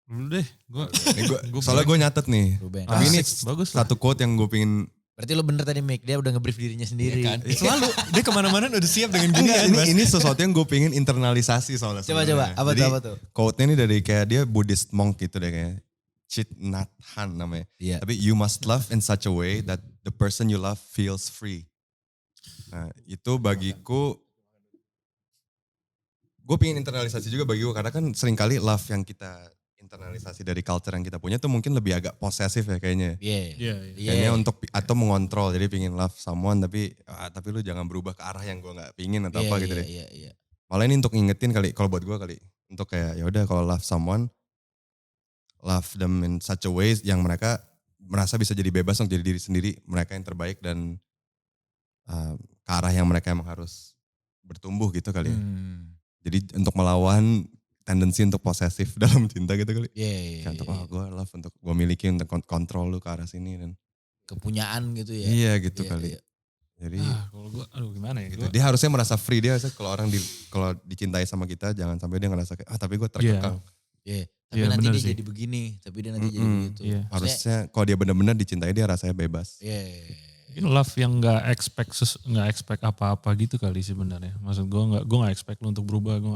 Speaker 4: Dulu deh, gue
Speaker 1: Nih soalnya gue nyatet nih.
Speaker 2: Ruben.
Speaker 1: Tapi ini
Speaker 4: bagus lah.
Speaker 1: satu quote yang gue pengen.
Speaker 2: Berarti lo bener tadi Mik, dia udah nge-brief dirinya sendiri.
Speaker 3: Iya kan? Selalu dia kemana-mana udah siap dengan gini
Speaker 1: Enggak,
Speaker 3: kan, Mas?
Speaker 1: ini sesuatu yang gue pengen internalisasi soalnya.
Speaker 2: Coba,
Speaker 1: sebenarnya.
Speaker 2: apa
Speaker 1: Jadi,
Speaker 2: tuh?
Speaker 1: quote-nya ini dari kayak dia Buddhist monk gitu deh kayaknya. Chit Nhat Hanh namanya.
Speaker 2: Iya.
Speaker 1: Tapi you must love in such a way that the person you love feels free. Nah itu bagiku, gue pengen internalisasi juga bagi gue. Karena kan seringkali love yang kita internalisasi dari culture yang kita punya tuh mungkin lebih agak posesif ya kayaknya.
Speaker 2: Iya.
Speaker 4: Iya.
Speaker 1: Kayaknya untuk, atau mengontrol. Jadi pengen love someone tapi lu jangan berubah ke arah yang gue gak pingin atau apa gitu deh.
Speaker 2: Iya.
Speaker 1: Malah ini untuk ngingetin kali, kalau buat gue kali. Untuk kayak ya udah kalau love someone, love them in such a way yang mereka merasa bisa jadi bebas untuk jadi diri sendiri. Mereka yang terbaik dan ke arah yang mereka emang harus bertumbuh gitu kali ya. Jadi untuk melawan tendensi untuk posesif dalam cinta gitu kali.
Speaker 2: Iya.
Speaker 1: Kayak untuk gue love untuk gue miliki untuk kontrol lu ke arah sini. Dan
Speaker 2: Kepunyaan gitu ya.
Speaker 1: iya gitu
Speaker 2: Iya,
Speaker 1: kali.
Speaker 2: iya.
Speaker 1: Jadi
Speaker 4: Kalau gue, aduh gimana ya?
Speaker 1: gitu. Dia harusnya merasa free. Dia harusnya kalau orang kalau dicintai sama kita jangan sampai dia ngerasa kayak tapi gue terkekang.
Speaker 2: Iya. Tapi
Speaker 4: Iya,
Speaker 2: nanti
Speaker 4: bener
Speaker 2: dia
Speaker 4: sih.
Speaker 2: jadi begini, tapi dia nanti jadi
Speaker 1: Mm-mm.
Speaker 2: begitu.
Speaker 4: Iya.
Speaker 2: Maksudnya,
Speaker 1: Harusnya kalau dia benar-benar dicintai dia rasanya bebas.
Speaker 2: Iya.
Speaker 4: Mungkin love yang nggak expect apa-apa gitu kali sebenarnya. Maksud gue nggak expect lu untuk berubah. Gue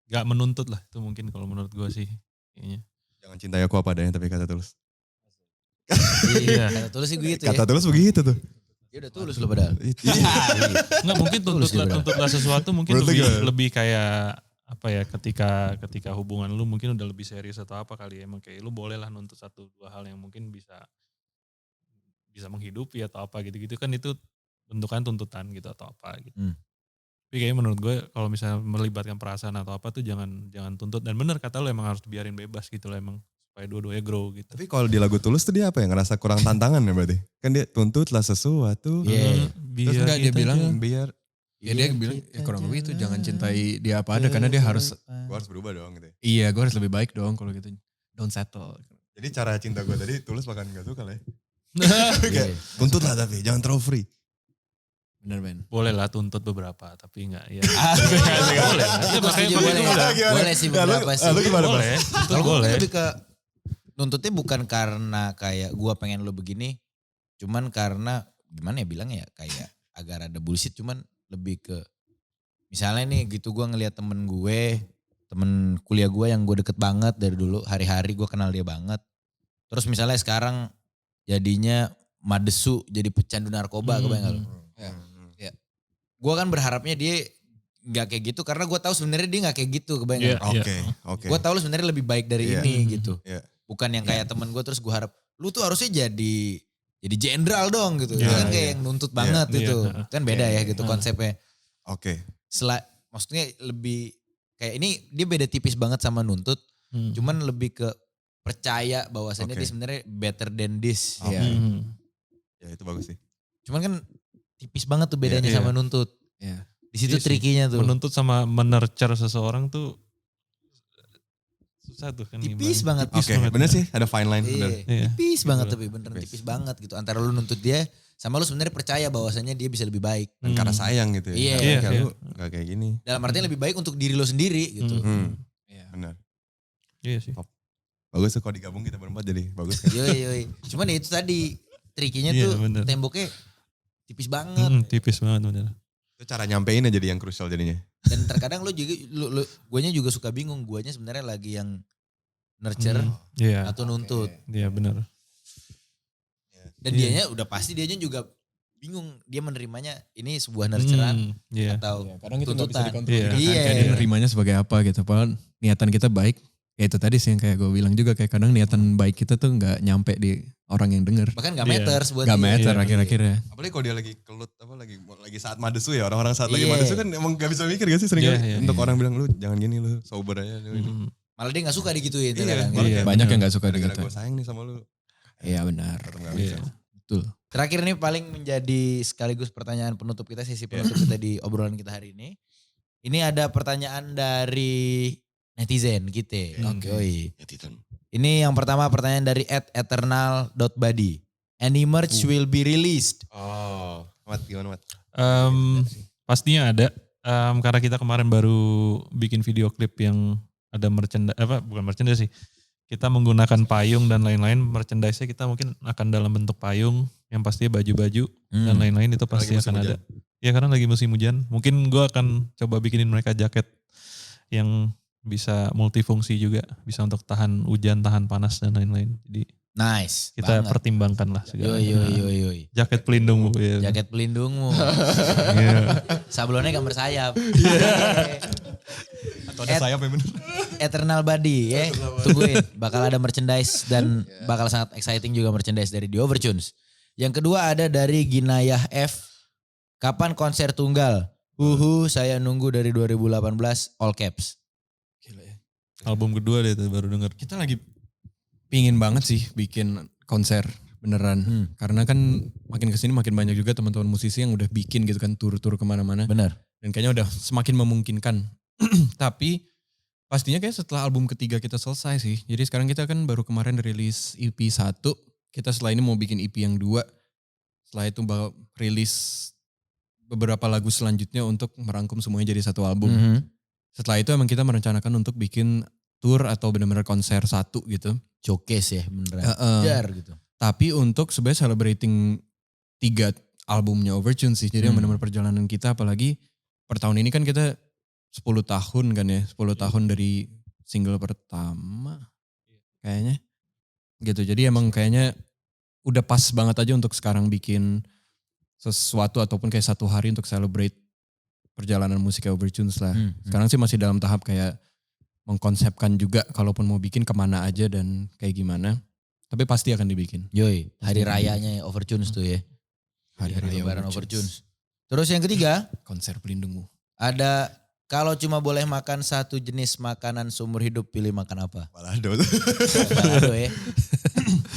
Speaker 4: nggak menuntut lah. Itu mungkin kalau menurut gue sih. Kayaknya.
Speaker 1: Jangan cintai aku apa adanya tapi kata tulus.
Speaker 2: Iya. Kata tulus sih gitu ya.
Speaker 1: Kata tulus begitu tuh.
Speaker 2: Ya udah tulus lo padahal.
Speaker 1: Iya.
Speaker 4: Nggak mungkin tuntutlah sesuatu mungkin
Speaker 1: Menurut lu gimana?
Speaker 4: lebih kayak apa ya ketika hubungan lu mungkin udah lebih serius atau apa kali ya. Emang kayak lu boleh lah nuntut satu dua hal yang mungkin bisa menghidupi atau apa gitu-gitu kan itu bentukan tuntutan gitu atau apa gitu. Tapi kayaknya menurut gue kalau misalnya melibatkan perasaan atau apa tuh jangan tuntut. Dan bener kata lu emang harus dibiarin bebas gitu loh emang. Supaya dua-duanya grow gitu.
Speaker 1: Tapi kalau di lagu tulus tuh dia apa ya? Ngerasa kurang tantangan ya berarti? Kan dia tuntutlah sesuatu.
Speaker 2: Iya.
Speaker 1: Terus
Speaker 3: enggak, dia
Speaker 4: kita
Speaker 3: bilang,
Speaker 4: jalan.
Speaker 1: biar
Speaker 3: Ya dia bilang kurang lebih itu jangan cintai dia apa ada karena dia harus
Speaker 1: gue harus berubah dong gitu ya.
Speaker 3: iya gue harus lebih baik dong kalau gitu. Don't settle.
Speaker 1: Jadi cara cinta gue tadi tulus bahkan gak suka lah ya.
Speaker 2: Iya.
Speaker 1: Tuntutlah tapi jangan terlalu free.
Speaker 3: Bener Ben.
Speaker 4: Boleh lah tuntut beberapa tapi enggak ya.
Speaker 2: Boleh.
Speaker 4: Iya,
Speaker 2: Gue setuju
Speaker 4: makanya
Speaker 2: boleh.
Speaker 1: Gimana?
Speaker 2: Boleh sih
Speaker 1: Nah, lu-
Speaker 2: beberapa sih.
Speaker 1: lu gimana, Mas?
Speaker 4: Boleh. Tuntut
Speaker 2: Kalau gue
Speaker 4: boleh.
Speaker 2: lebih ke nuntutnya bukan karena kayak gue pengen lo begini, cuman karena gimana ya bilangnya ya kayak agar ada bullshit, cuman lebih ke misalnya nih gitu gue ngelihat temen kuliah gue yang gue deket banget dari dulu, hari-hari gue kenal dia banget. Terus misalnya sekarang jadinya madesu jadi pecandu narkoba, kebayang gak lo?
Speaker 3: Ya.
Speaker 2: Gue kan berharapnya dia nggak kayak gitu karena gue tahu sebenarnya dia nggak kayak gitu, kebayang
Speaker 4: Iya.
Speaker 2: gak?
Speaker 1: Oke.
Speaker 2: Gue tahu lu sebenarnya lebih baik dari
Speaker 1: Iya.
Speaker 2: ini gitu.
Speaker 1: Iya.
Speaker 2: Bukan yang kayak temen gue terus gue harap lu tuh harusnya jadi jenderal dong gitu.
Speaker 4: Iya,
Speaker 2: Itu kan
Speaker 1: iya.
Speaker 2: kayak yang nuntut banget
Speaker 4: Iya,
Speaker 2: itu.
Speaker 4: iya.
Speaker 2: Kan beda
Speaker 1: Iya,
Speaker 2: ya
Speaker 1: iya,
Speaker 2: gitu
Speaker 4: iya.
Speaker 2: konsepnya.
Speaker 1: Oke.
Speaker 2: Maksudnya lebih kayak ini dia beda tipis banget sama nuntut. Cuman lebih ke percaya bahwasannya
Speaker 1: Oke.
Speaker 2: dia sebenarnya better than this.
Speaker 1: Oke.
Speaker 2: Ya.
Speaker 1: Ya itu bagus sih.
Speaker 2: Cuman kan tipis banget tuh bedanya
Speaker 4: Iya,
Speaker 2: sama
Speaker 4: iya.
Speaker 2: nuntut.
Speaker 3: Iya.
Speaker 2: Di situ
Speaker 4: Iya sih.
Speaker 2: trikinya tuh.
Speaker 4: Menuntut sama menurture seseorang tuh susah tuh kan.
Speaker 2: Tipis
Speaker 4: gimana.
Speaker 2: banget.
Speaker 1: Oke, bener sih ada fine line bener.
Speaker 2: Iya.
Speaker 4: Iya.
Speaker 2: Tipis
Speaker 4: Gitu
Speaker 2: banget
Speaker 4: lah.
Speaker 2: tapi beneran
Speaker 1: Tipis.
Speaker 2: tipis banget gitu. Antara lu nuntut dia sama lu sebenarnya percaya bahwasannya dia bisa lebih baik.
Speaker 1: Dan karena sayang gitu ya.
Speaker 2: Iya.
Speaker 1: Karena
Speaker 4: Iya,
Speaker 1: kayak
Speaker 4: iya.
Speaker 1: lu gak kayak gini.
Speaker 2: Dalam artian lebih baik untuk diri lo sendiri gitu.
Speaker 3: Iya.
Speaker 1: Bener.
Speaker 4: Iya sih.
Speaker 1: Bagus tuh kalau digabung kita berempat jadi bagus kan.
Speaker 2: Yoi. Cuman ya itu tadi trikinya
Speaker 4: Iya,
Speaker 2: tuh
Speaker 4: bener.
Speaker 2: temboknya tipis banget.
Speaker 4: Tipis banget bener.
Speaker 1: Itu cara nyampeinnya jadi yang krusial jadinya.
Speaker 2: Dan terkadang lo juga guanya juga suka bingung. Guanya sebenarnya lagi yang nurture
Speaker 4: Iya.
Speaker 2: atau nuntut.
Speaker 4: Iya benar.
Speaker 2: Dan dianya udah pasti dianya juga bingung dia menerimanya ini sebuah nurturean
Speaker 4: Iya.
Speaker 2: atau
Speaker 3: Kadang itu nggak bisa
Speaker 2: tuntutan.
Speaker 3: dikontrol juga kan,
Speaker 2: Iya.
Speaker 3: kayak dia nerimanya sebagai apa gitu. Padahal niatan kita baik. Ya itu tadi sih yang kayak gue bilang juga, kayak kadang niatan baik kita tuh nggak nyampe di orang yang denger.
Speaker 2: Bahkan gak
Speaker 4: Iya.
Speaker 2: matters buat
Speaker 3: Gak
Speaker 2: dia.
Speaker 3: meter
Speaker 4: Iya.
Speaker 3: akhir-akhirnya.
Speaker 1: Apalagi kalau dia lagi kelut, lagi saat madesu ya, orang-orang saat lagi
Speaker 2: Iya.
Speaker 1: madesu kan emang gak bisa mikir gak sih sering
Speaker 4: Iya,
Speaker 1: kali.
Speaker 4: iya,
Speaker 1: Untuk
Speaker 3: iya.
Speaker 1: orang bilang lu jangan gini lu, sober aja.
Speaker 2: Malah dia gak suka digituin.
Speaker 1: Iya,
Speaker 2: kadang.
Speaker 1: malah
Speaker 4: Iya.
Speaker 1: kayak
Speaker 3: Banyak yang gak suka
Speaker 1: gara-gara
Speaker 3: gitu.
Speaker 1: gue sayang nih sama lu.
Speaker 3: Iya benar.
Speaker 1: Tetep gak
Speaker 4: Iya.
Speaker 1: bisa.
Speaker 3: Betul.
Speaker 2: Terakhir nih paling menjadi sekaligus pertanyaan penutup kita, sesi penutup kita di obrolan kita hari ini. Ini ada pertanyaan dari netizen gitu. Oke.
Speaker 1: Ya Titan.
Speaker 2: Ini yang pertama pertanyaan dari @eternal.body. Any merch will be released.
Speaker 1: Oh, gimana Mat?
Speaker 4: Pastinya ada. Karena kita kemarin baru bikin video klip yang ada merchandise, bukan merchandise sih. Kita menggunakan payung dan lain-lain. Merchandise-nya kita mungkin akan dalam bentuk payung. Yang pastinya baju-baju dan lain-lain itu pasti
Speaker 1: Lagi musim
Speaker 4: akan ada.
Speaker 1: hujan.
Speaker 4: Ya karena lagi musim hujan. Mungkin gue akan coba bikinin mereka jaket yang bisa multifungsi juga. Bisa untuk tahan hujan, tahan panas dan lain-lain. Jadi
Speaker 2: Nice.
Speaker 4: kita
Speaker 2: banget.
Speaker 4: pertimbangkan lah segala.
Speaker 2: Yo.
Speaker 4: Jaket pelindung Bu. Ya.
Speaker 2: Jaket pelindungmu.
Speaker 4: Iya.
Speaker 2: Sablonnya gambar sayap.
Speaker 1: Atau ada sayap yang bener.
Speaker 2: Eternal Body ya. Tungguin. Bakal ada merchandise dan bakal sangat exciting juga merchandise dari The Overtunes. Yang kedua ada dari Ginayah F. Kapan konser tunggal? Saya nunggu dari 2018 all caps.
Speaker 3: Gila ya.
Speaker 4: Album kedua deh tuh baru denger.
Speaker 3: Kita lagi pingin banget sih bikin konser beneran. Karena kan makin kesini makin banyak juga teman-teman musisi yang udah bikin gitu kan tur-tur kemana-mana.
Speaker 2: Bener.
Speaker 3: Dan kayaknya udah semakin memungkinkan. Tapi pastinya kayak setelah album ketiga kita selesai sih. Jadi sekarang kita kan baru kemarin rilis EP 1. Kita setelah ini mau bikin EP yang 2. Setelah itu bakal rilis beberapa lagu selanjutnya untuk merangkum semuanya jadi satu album. Setelah itu emang kita merencanakan untuk bikin tour atau benar-benar konser satu gitu.
Speaker 2: Showcase ya beneran. Jar gitu.
Speaker 3: Tapi untuk sebenarnya celebrating 3 albumnya Overtune sih. Jadi yang benar-benar perjalanan kita, apalagi per tahun ini kan kita 10 tahun kan ya. 10 tahun dari single pertama kayaknya. Gitu, jadi emang kayaknya udah pas banget aja untuk sekarang bikin sesuatu ataupun kayak satu hari untuk celebrate perjalanan musik Overtunes lah. Sekarang sih masih dalam tahap kayak mengkonsepkan juga kalaupun mau bikin kemana aja dan kayak gimana. Tapi pasti akan dibikin.
Speaker 2: Yoi, hari rayanya Overtunes tuh ya.
Speaker 3: Hari
Speaker 2: Hari
Speaker 3: Raya
Speaker 2: lebaran
Speaker 3: Overtunes.
Speaker 2: Overtunes. Terus yang ketiga,
Speaker 3: Konser pelindungmu.
Speaker 2: ada kalau cuma boleh makan satu jenis makanan seumur hidup, pilih makan apa?
Speaker 1: Balado.
Speaker 2: Balado ya.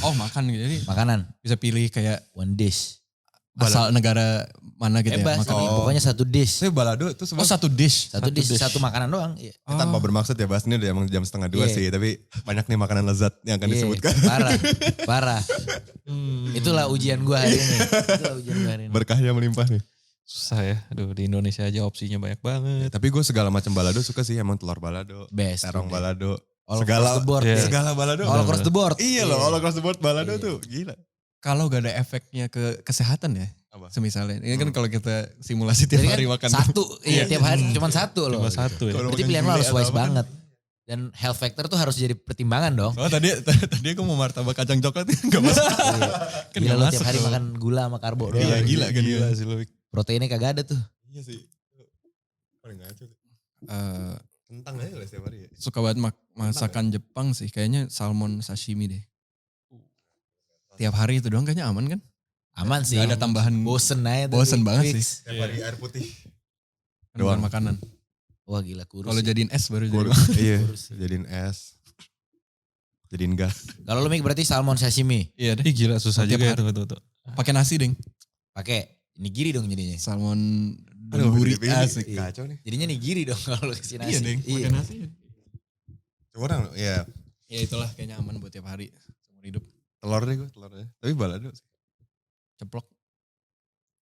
Speaker 3: Oh makan gitu, jadi
Speaker 2: Makanan,
Speaker 3: bisa pilih kayak
Speaker 2: one dish.
Speaker 3: asal negara mana gitu
Speaker 2: Bebas,
Speaker 3: ya. Makan.
Speaker 2: pokoknya satu dish.
Speaker 1: Tapi balado tuh
Speaker 3: Oh satu dish.
Speaker 2: Satu dish, satu makanan doang. Iya.
Speaker 1: tanpa bermaksud ya bahas ini udah emang jam 1:30
Speaker 2: Iya.
Speaker 1: sih. Tapi banyak nih makanan lezat yang akan
Speaker 2: Iya,
Speaker 1: disebutkan.
Speaker 2: Parah. Itulah ujian gua hari ini.
Speaker 1: Berkahnya melimpah nih.
Speaker 4: Susah ya. Aduh di Indonesia aja opsinya banyak banget.
Speaker 1: Tapi gue segala macam balado suka sih. Emang telur balado,
Speaker 2: Best.
Speaker 1: terong
Speaker 2: udah.
Speaker 1: balado.
Speaker 2: All
Speaker 1: segala
Speaker 2: across the board.
Speaker 4: Iya.
Speaker 2: ya.
Speaker 1: segala balado.
Speaker 2: All across the board.
Speaker 1: Iya loh, all across the board balado
Speaker 2: Iya.
Speaker 1: tuh gila.
Speaker 3: Kalau gak ada efeknya ke kesehatan ya.
Speaker 1: Apa?
Speaker 3: Semisalnya. Ini kan kalau kita simulasi tiap
Speaker 2: Jadi
Speaker 3: hari
Speaker 2: kan
Speaker 3: makan.
Speaker 2: satu, iya tiap hari cuma satu loh.
Speaker 4: Cuma satu ya.
Speaker 1: Kalau
Speaker 2: Berarti
Speaker 1: makan
Speaker 2: pilihan lo
Speaker 1: gulai
Speaker 2: harus
Speaker 1: atau
Speaker 2: wise
Speaker 1: apa kan?
Speaker 2: banget. Dan health factor tuh harus jadi pertimbangan dong.
Speaker 3: Oh tadi aku mau martabak kacang coklat gak masuk. Kan
Speaker 2: Gila
Speaker 3: gak
Speaker 2: lo
Speaker 3: masuk
Speaker 2: tiap hari
Speaker 3: tuh.
Speaker 2: makan gula sama karbo doang.
Speaker 3: Iya, gila kan
Speaker 4: Gila
Speaker 3: dia.
Speaker 4: sih lu.
Speaker 2: Proteinnya kagak ada tuh.
Speaker 1: Iya sih. Paling ngaco tuh.
Speaker 3: Eh,
Speaker 1: Kentang aja lah setiap hari ya.
Speaker 3: suka banget masakan Jepang sih. Kayaknya salmon sashimi deh. Tiap hari itu doang kayaknya aman kan?
Speaker 2: Aman sih.
Speaker 3: Gak ada tambahan.
Speaker 2: Bosen aja. tuh,
Speaker 3: Bosen banget
Speaker 2: fix.
Speaker 3: sih.
Speaker 1: Setiap hari air putih.
Speaker 3: Kan bukan makanan.
Speaker 2: Wah gila kurus.
Speaker 3: Kalau
Speaker 2: sih.
Speaker 3: jadiin es baru jadi.
Speaker 1: Iya,
Speaker 2: Kurus sih.
Speaker 1: jadiin es. Jadiin gas.
Speaker 2: Kalau lu Mik berarti salmon sashimi.
Speaker 3: Iya deh.
Speaker 4: Ih gila susah
Speaker 3: Setiap
Speaker 4: juga ya
Speaker 3: hari.
Speaker 4: tuh.
Speaker 3: Pakai nasi deng.
Speaker 2: Pakai nigiri dong jadinya.
Speaker 3: Salmon
Speaker 1: Aduh,
Speaker 3: donburi
Speaker 1: pilih-pilih.
Speaker 3: asik.
Speaker 1: Kacau nih.
Speaker 2: Jadinya nigiri dong kalau kasih nasi.
Speaker 3: Iya deng. Pakai nasi.
Speaker 1: Coba orang, ya
Speaker 3: Ya itulah kayaknya aman buat tiap hari. Seumur hidup.
Speaker 1: telur deh gue, telurnya. Tapi balado sih.
Speaker 3: Ceplok.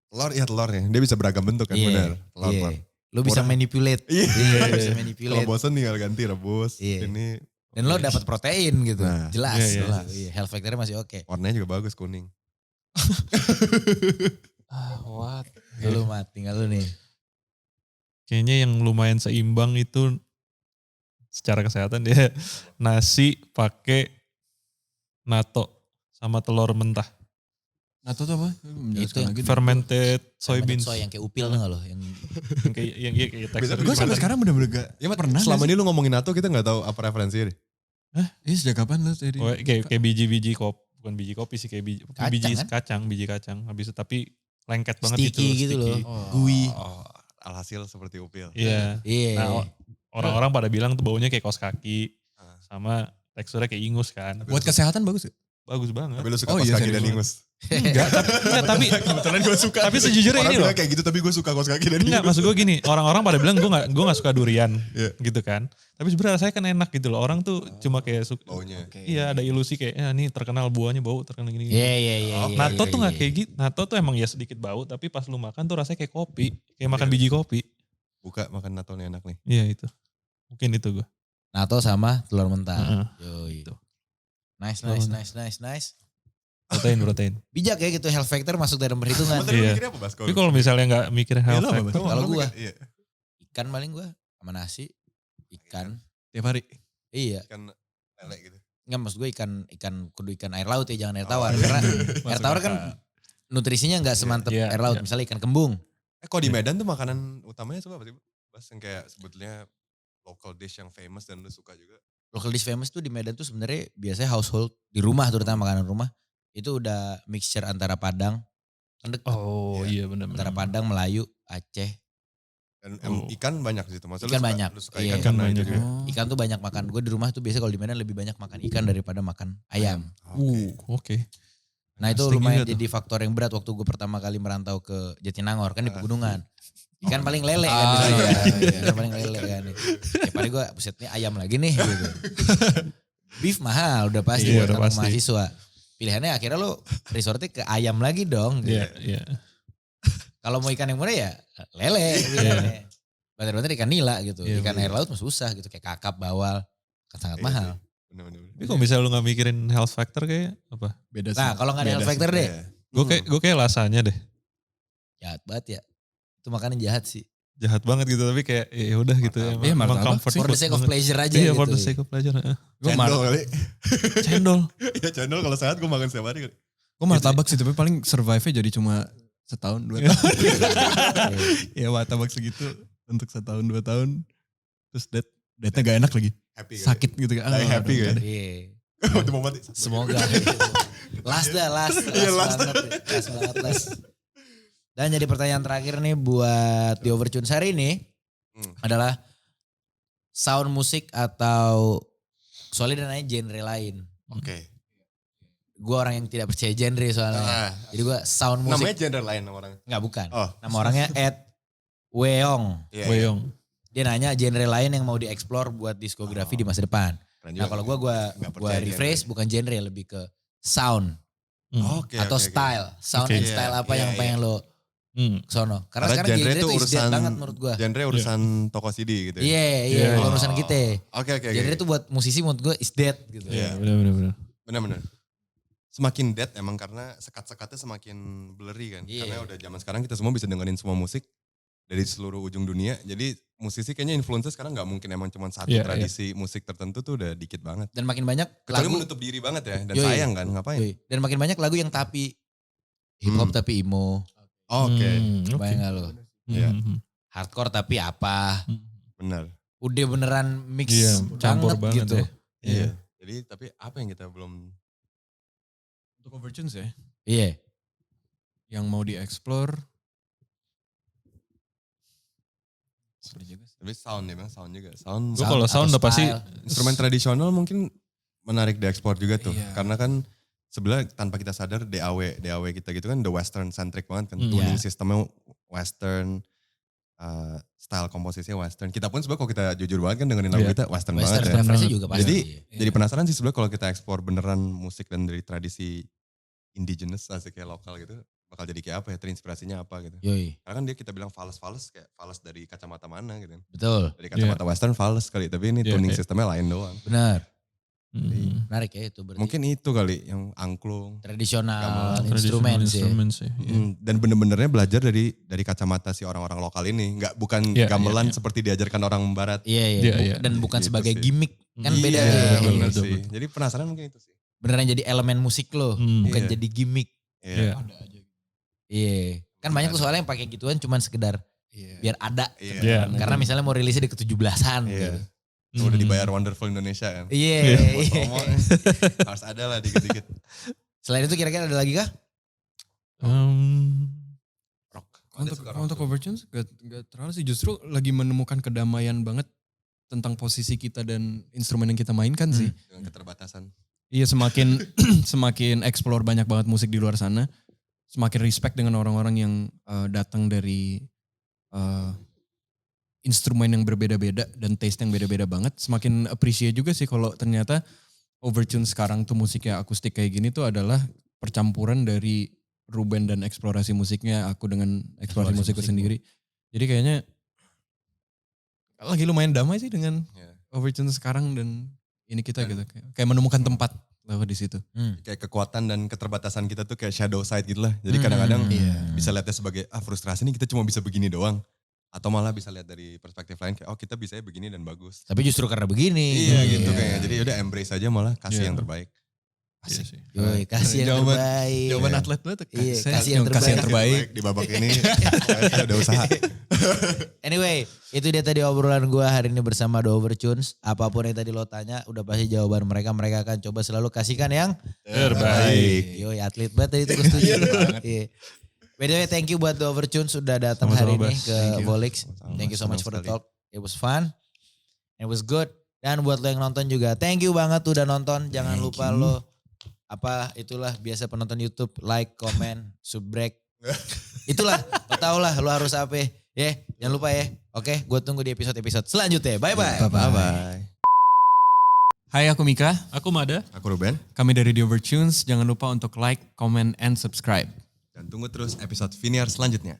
Speaker 1: Telur, ya telurnya. Dia bisa beragam bentuk kan,
Speaker 2: Iya,
Speaker 1: benar. Telur,
Speaker 2: iya.
Speaker 1: telur.
Speaker 2: Lu bisa
Speaker 1: Murah.
Speaker 2: manipulate.
Speaker 1: Iya.
Speaker 2: Bisa
Speaker 1: Kalau
Speaker 2: manipulate.
Speaker 1: bosan tinggal ganti rebus.
Speaker 2: Iya.
Speaker 1: Ini
Speaker 2: Dan lo dapat protein gitu.
Speaker 1: Nah,
Speaker 2: Jelas.
Speaker 4: iya, iya.
Speaker 2: Jelas. Iya, health factornya masih oke.
Speaker 1: warnanya juga bagus, kuning.
Speaker 4: What?
Speaker 2: Lu Mat, tinggal lu nih.
Speaker 4: Kayaknya yang lumayan seimbang itu secara kesehatan dia nasi pakai natto sama telur mentah.
Speaker 3: Natto tuh apa?
Speaker 2: Itu yang
Speaker 4: Fermented soybeans.
Speaker 2: soy yang kayak upil nggak lo? Yang
Speaker 4: Yang kayak tekstur.
Speaker 3: Gue sampai sekarang bener-bener gak
Speaker 1: Ya,
Speaker 3: pernah.
Speaker 1: selama ini lu ngomongin NATO kita gak tahu apa referensinya deh.
Speaker 3: Ini sejak kapan lu tadi?
Speaker 4: Oh, kayak biji-biji kopi, bukan biji kopi sih, kayak biji
Speaker 2: Kacang, kan?
Speaker 4: biji kacang. Habis itu tapi lengket banget
Speaker 2: Sticky gitu loh.
Speaker 3: Gui.
Speaker 1: Oh, alhasil seperti upil.
Speaker 4: Iya.
Speaker 2: Iya.
Speaker 4: Nah, orang-orang pada bilang tuh baunya kayak kaos kaki
Speaker 1: Ah.
Speaker 4: sama teksturnya kayak ingus kan.
Speaker 3: Buat kesehatan bagus ya?
Speaker 4: Bagus banget.
Speaker 1: Tapi lu suka
Speaker 3: Oh,
Speaker 1: kaos
Speaker 3: iya,
Speaker 1: kaki dan
Speaker 3: serius.
Speaker 1: ingus.
Speaker 4: Enggak, tapi
Speaker 1: Kebetulan gue suka.
Speaker 4: Tapi sejujurnya
Speaker 1: Orang
Speaker 4: ini loh.
Speaker 1: bilang kayak gitu tapi gue suka kaos kaki dan
Speaker 4: Enggak,
Speaker 1: ingus.
Speaker 4: maksud gue gini, orang-orang pada bilang gue gak suka durian
Speaker 1: Iya.
Speaker 4: gitu kan. Tapi sebenarnya rasanya kan enak gitu loh. Orang tuh cuma kayak suka,
Speaker 1: Baunya.
Speaker 4: iya ada ilusi kayak, nih terkenal buahnya bau, terkenal gini.
Speaker 2: Iya.
Speaker 4: Natto tuh gak kayak gitu. Natto tuh emang ya sedikit bau, tapi pas lu makan tuh rasanya kayak kopi. Kayak makan biji kopi.
Speaker 1: Buka makan NATO nih enak nih.
Speaker 4: Iya itu. Mungkin itu gue.
Speaker 2: Natto sama telur mentah.
Speaker 4: Heeh.
Speaker 2: Yoi.
Speaker 4: Tuh.
Speaker 2: Nice.
Speaker 4: Protein.
Speaker 2: Bijak ya gitu, health factor masuk dalam perhitungan.
Speaker 1: Tadi
Speaker 4: Iya.
Speaker 1: lu mikirnya apa Bas?
Speaker 4: Tapi kalau misalnya gak mikirin health
Speaker 1: Iya, lu apa, Bas?
Speaker 4: factor.
Speaker 2: Kalau
Speaker 1: Lu
Speaker 2: gua.
Speaker 1: mikir- Iya.
Speaker 2: Ikan paling gue sama nasi. Ikan.
Speaker 3: Tiap hari.
Speaker 2: Iya.
Speaker 1: Ikan lele gitu.
Speaker 2: Enggak, maksud gue ikan kudu ikan air laut ya, jangan air tawar.
Speaker 1: iya.
Speaker 2: Karena air tawar kan nutrisinya nggak semantep
Speaker 4: Iya,
Speaker 2: air laut.
Speaker 4: iya.
Speaker 2: Misalnya ikan kembung.
Speaker 1: Kalau di Medan tuh makanan utamanya coba apa sih? Bas yang kayak sebetulnya local dish yang famous dan lu suka juga.
Speaker 2: Local dish famous tuh di Medan tuh sebenarnya biasanya household di rumah, terutama makanan rumah. Itu udah mixture antara Padang, kan deket,
Speaker 4: Oh iya benar-benar.
Speaker 2: antara Padang, Melayu, Aceh.
Speaker 1: Dan
Speaker 4: Oh.
Speaker 1: ikan banyak di situ. Maksudnya
Speaker 2: Ikan
Speaker 1: lu suka,
Speaker 2: banyak.
Speaker 1: Lu suka
Speaker 2: Iya.
Speaker 1: ikan
Speaker 4: Ikan
Speaker 1: karena
Speaker 4: banyak
Speaker 1: itu
Speaker 4: ya.
Speaker 1: juga.
Speaker 2: Ikan tuh banyak makan. Gue di rumah tuh biasanya kalau di Medan lebih banyak makan ikan daripada makan ayam.
Speaker 1: Oke.
Speaker 4: Oke.
Speaker 2: Nah itu
Speaker 4: Asik
Speaker 2: lumayan
Speaker 4: juga tuh.
Speaker 2: jadi faktor yang berat waktu gue pertama kali merantau ke Jatinangor kan di pegunungan. Ikan paling lele kan di
Speaker 3: Ah,
Speaker 2: sana.
Speaker 3: iya.
Speaker 2: Ikan paling lele kan. Ya paling gue buset nih ayam lagi nih gitu. Beef mahal udah pasti
Speaker 4: Iya,
Speaker 2: buat
Speaker 4: udah
Speaker 2: kampung
Speaker 4: pasti.
Speaker 2: mahasiswa. Pilihannya akhirnya lo resortnya ke ayam lagi dong. Gitu.
Speaker 4: Iya.
Speaker 2: Kalau mau ikan yang murah ya lele pilihannya. Bener-bener ikan nila gitu.
Speaker 4: Iya,
Speaker 2: Ikan
Speaker 4: bener.
Speaker 2: air laut mah susah gitu. Kayak kakap, bawal. Kan sangat
Speaker 1: Iya
Speaker 2: mahal.
Speaker 1: sih. Bener-bener.
Speaker 4: Tapi kalau misalnya lu gak mikirin health factor kayak apa?
Speaker 3: Beda sih.
Speaker 2: Nah kalau gak ada health factor deh.
Speaker 1: Iya.
Speaker 4: Gue kayak lasanya deh.
Speaker 2: Jahat banget ya. Itu makanan jahat sih.
Speaker 4: Jahat banget gitu tapi kayak ya udah gitu ya.
Speaker 3: Iya,
Speaker 4: Emang
Speaker 3: martabak
Speaker 4: comfort
Speaker 3: sih.
Speaker 2: For the
Speaker 4: food
Speaker 2: sake of
Speaker 4: banget.
Speaker 2: pleasure aja
Speaker 4: Iya
Speaker 2: gitu.
Speaker 4: for the sake of pleasure.
Speaker 3: Gue
Speaker 1: Cendol kali.
Speaker 4: Cendol.
Speaker 1: Iya cendol kalau sehat gue makan setiap hari kali.
Speaker 3: martabak sih tapi paling survive-nya jadi cuma setahun 2 tahun. Ya martabak segitu untuk setahun 2 tahun. Terus death-nya gak enak lagi.
Speaker 1: Happy kali.
Speaker 3: Sakit gitu kan.
Speaker 1: Lagi happy
Speaker 3: aduh,
Speaker 1: kan?
Speaker 3: aduh.
Speaker 2: Iya.
Speaker 1: Waktu mau mati.
Speaker 2: Semoga. Last dah, last.
Speaker 1: Iya, last.
Speaker 2: Last. Dan jadi pertanyaan terakhir nih buat The Overtunes hari ini adalah sound musik atau soalnya dia nanya genre lain.
Speaker 1: Oke.
Speaker 2: Gue orang yang tidak percaya genre soalnya.
Speaker 1: Ah,
Speaker 2: Jadi gue sound musik.
Speaker 1: namanya gender lain nama orang.
Speaker 2: Enggak, bukan.
Speaker 1: Oh.
Speaker 2: Nama orangnya Ed Weong.
Speaker 1: Iya.
Speaker 4: Weyong.
Speaker 2: Dia nanya genre lain yang mau dieksplor buat diskografi di masa depan.
Speaker 1: Keren
Speaker 2: Nah
Speaker 1: juga.
Speaker 2: kalau
Speaker 1: Nggak
Speaker 2: gue
Speaker 1: percaya
Speaker 2: rephrase bukan genre, lebih ke sound
Speaker 1: Oke.
Speaker 2: atau
Speaker 1: oke, oke.
Speaker 2: style. Sound
Speaker 4: Oke.
Speaker 2: and style apa
Speaker 1: Iya,
Speaker 2: yang
Speaker 1: iya.
Speaker 2: pengen lo sono. Karena sekarang
Speaker 1: genre
Speaker 2: genre
Speaker 1: itu
Speaker 2: tuh is dead
Speaker 1: urusan
Speaker 2: banget menurut gue.
Speaker 1: Genre urusan toko CD gitu.
Speaker 2: Iya,
Speaker 4: Iya,
Speaker 2: bukan
Speaker 1: iya.
Speaker 2: urusan kita.
Speaker 1: Oke oke.
Speaker 2: Genre tuh buat musisi menurut gue is dead gitu.
Speaker 1: Iya.
Speaker 4: Bener-bener.
Speaker 1: Benar-benar. Semakin dead emang karena sekat-sekatnya semakin blurry kan.
Speaker 2: Iya.
Speaker 1: Karena udah zaman sekarang kita semua bisa dengerin semua musik dari seluruh ujung dunia. Jadi musisi kayaknya influence sekarang nggak mungkin emang cuma satu
Speaker 4: Iya,
Speaker 1: tradisi musik tertentu tuh udah dikit banget.
Speaker 2: Dan makin banyak
Speaker 1: Kecuali
Speaker 2: lagu.
Speaker 1: menutup diri banget ya. Dan
Speaker 2: Yoi.
Speaker 1: sayang kan ngapain.
Speaker 2: Yoi. Dan makin banyak lagu yang tapi. Hip hop tapi emo.
Speaker 1: Oke.
Speaker 2: Bayang gak lo?
Speaker 1: Iya.
Speaker 2: Hardcore tapi apa.
Speaker 1: Benar.
Speaker 2: Udah beneran mix
Speaker 4: Iya, campur banget
Speaker 2: gitu.
Speaker 4: ya.
Speaker 1: Iya. Jadi tapi apa yang kita belum.
Speaker 3: Untuk Overtunes ya.
Speaker 2: Iya.
Speaker 3: Yang mau dieksplor. Sulit juga sih.
Speaker 1: Tapi sound ya bang, sound juga. Sound,
Speaker 4: Gue kalau sound
Speaker 2: atau
Speaker 4: udah pasti
Speaker 2: style.
Speaker 1: instrumen tradisional mungkin menarik diekspor juga tuh.
Speaker 3: Iya.
Speaker 1: Karena kan sebenarnya tanpa kita sadar DAW kita gitu kan the western centric banget kan.
Speaker 4: Hmm.
Speaker 1: Tuning
Speaker 2: Iya.
Speaker 1: sistemnya western, style komposisinya western. Kita pun sebenarnya kalau kita jujur banget kan dengerin lagu
Speaker 4: Iya.
Speaker 1: kita western,
Speaker 2: Western
Speaker 1: banget ya.
Speaker 2: preferensinya juga pasti.
Speaker 1: Jadi
Speaker 3: Iya.
Speaker 1: jadi penasaran sih sebenarnya kalau kita ekspor beneran musik dan dari tradisi indigenous asik kayak lokal gitu. Bakal jadi kayak apa ya, terinspirasinya apa gitu.
Speaker 2: Yoi,
Speaker 1: Karena kan dia kita bilang fals kayak fals dari kacamata mana gitu kan.
Speaker 2: betul.
Speaker 1: Dari kacamata western fals kali, tapi ini
Speaker 4: Iya,
Speaker 1: tuning
Speaker 4: iya.
Speaker 1: sistemnya lain doang.
Speaker 2: Benar. Menarik ya itu berarti.
Speaker 1: Mungkin itu kali yang angklung.
Speaker 2: Tradisional
Speaker 1: Gamelan.
Speaker 2: instrumen sih.
Speaker 4: sih.
Speaker 1: Dan bener-benernya belajar dari kacamata si orang-orang lokal ini. Bukan
Speaker 4: Iya,
Speaker 1: gamelan
Speaker 4: iya.
Speaker 1: seperti diajarkan orang barat.
Speaker 2: Iya. Dan bukan
Speaker 1: Gitu
Speaker 2: sebagai
Speaker 1: sih.
Speaker 2: gimmick. Kan beda
Speaker 1: Iya,
Speaker 2: tuh ya.
Speaker 1: bener
Speaker 4: Betul,
Speaker 1: sih.
Speaker 4: betul.
Speaker 1: Jadi penasaran mungkin itu sih.
Speaker 2: Beneran jadi elemen musik lo. Bukan
Speaker 1: Iya.
Speaker 2: jadi gimmick.
Speaker 1: Iya.
Speaker 2: Iya. Kan banyak tuh soalnya yang pakai gituan cuman sekedar biar ada.
Speaker 1: Iya.
Speaker 2: Karena misalnya mau rilisnya di ke-17-an
Speaker 1: Iya.
Speaker 2: gitu.
Speaker 1: Udah dibayar Wonderful Indonesia kan.
Speaker 2: Iya.
Speaker 1: Promo harus ada lah dikit-dikit.
Speaker 2: Selain itu kira-kira ada lagi kah?
Speaker 1: Rock.
Speaker 3: Untuk Overtunes gak terlalu sih, justru lagi menemukan kedamaian banget tentang posisi kita dan instrumen yang kita mainkan sih.
Speaker 1: Dengan keterbatasan.
Speaker 3: Iya, semakin semakin explore banyak banget musik di luar sana, semakin respect dengan orang-orang yang datang dari instrumen yang berbeda-beda dan taste yang beda-beda banget. Semakin appreciate juga sih kalau ternyata Overtunes sekarang tuh musiknya akustik kayak gini tuh adalah percampuran dari Ruben dan eksplorasi musiknya, aku dengan eksplorasi musikku sendiri. Jadi kayaknya lagi lumayan damai sih dengan Overtunes sekarang dan ini kita gitu. Kayak menemukan tempat lah di situ.
Speaker 1: Kayak kekuatan dan keterbatasan kita tuh kayak shadow side gitu lah. Jadi kadang-kadang bisa lihatnya sebagai frustrasi nih kita cuma bisa begini doang. Atau malah bisa lihat dari perspektif lain kayak kita bisa begini dan bagus.
Speaker 2: Tapi justru karena begini.
Speaker 1: Iya gitu kayaknya. Jadi udah embrace aja malah kasih yang terbaik.
Speaker 4: Iya sih.
Speaker 2: Yoi, kasih yang terbaik.
Speaker 3: Jawaban atlet banget.
Speaker 2: Iya,
Speaker 3: Saya
Speaker 2: kasih yang
Speaker 3: kasih yang
Speaker 2: terbaik.
Speaker 3: terbaik.
Speaker 1: Di babak ini saya udah usaha.
Speaker 2: Anyway, itu dia tadi obrolan gue hari ini bersama The Overtunes. Apapun yang tadi lo tanya, udah pasti jawaban mereka. Mereka akan coba selalu kasihkan yang
Speaker 1: Terbaik.
Speaker 2: Yoi, atlet banget tadi itu gue setuju. Iya. By the way, thank you buat The Overtunes sudah datang hari
Speaker 4: Sama-sama,
Speaker 2: ini
Speaker 4: Bas.
Speaker 2: ke Volix. Thank you so much for the talk. It was fun. It was good. Dan buat lo yang nonton juga, thank you banget udah nonton. Jangan lupa lo itulah biasa penonton YouTube, like, comment, subrek. Itulah, lo tau lah lo harus apa ya. Jangan lupa ya. Oke, gue tunggu di episode-episode selanjutnya. Bye-bye.
Speaker 1: Bye-bye.
Speaker 3: Hai, aku Mika.
Speaker 4: Aku Mada.
Speaker 1: Aku Ruben.
Speaker 3: Kami dari The Overtunes. Jangan lupa untuk like, comment, and subscribe.
Speaker 1: Dan tunggu terus episode Viniar selanjutnya.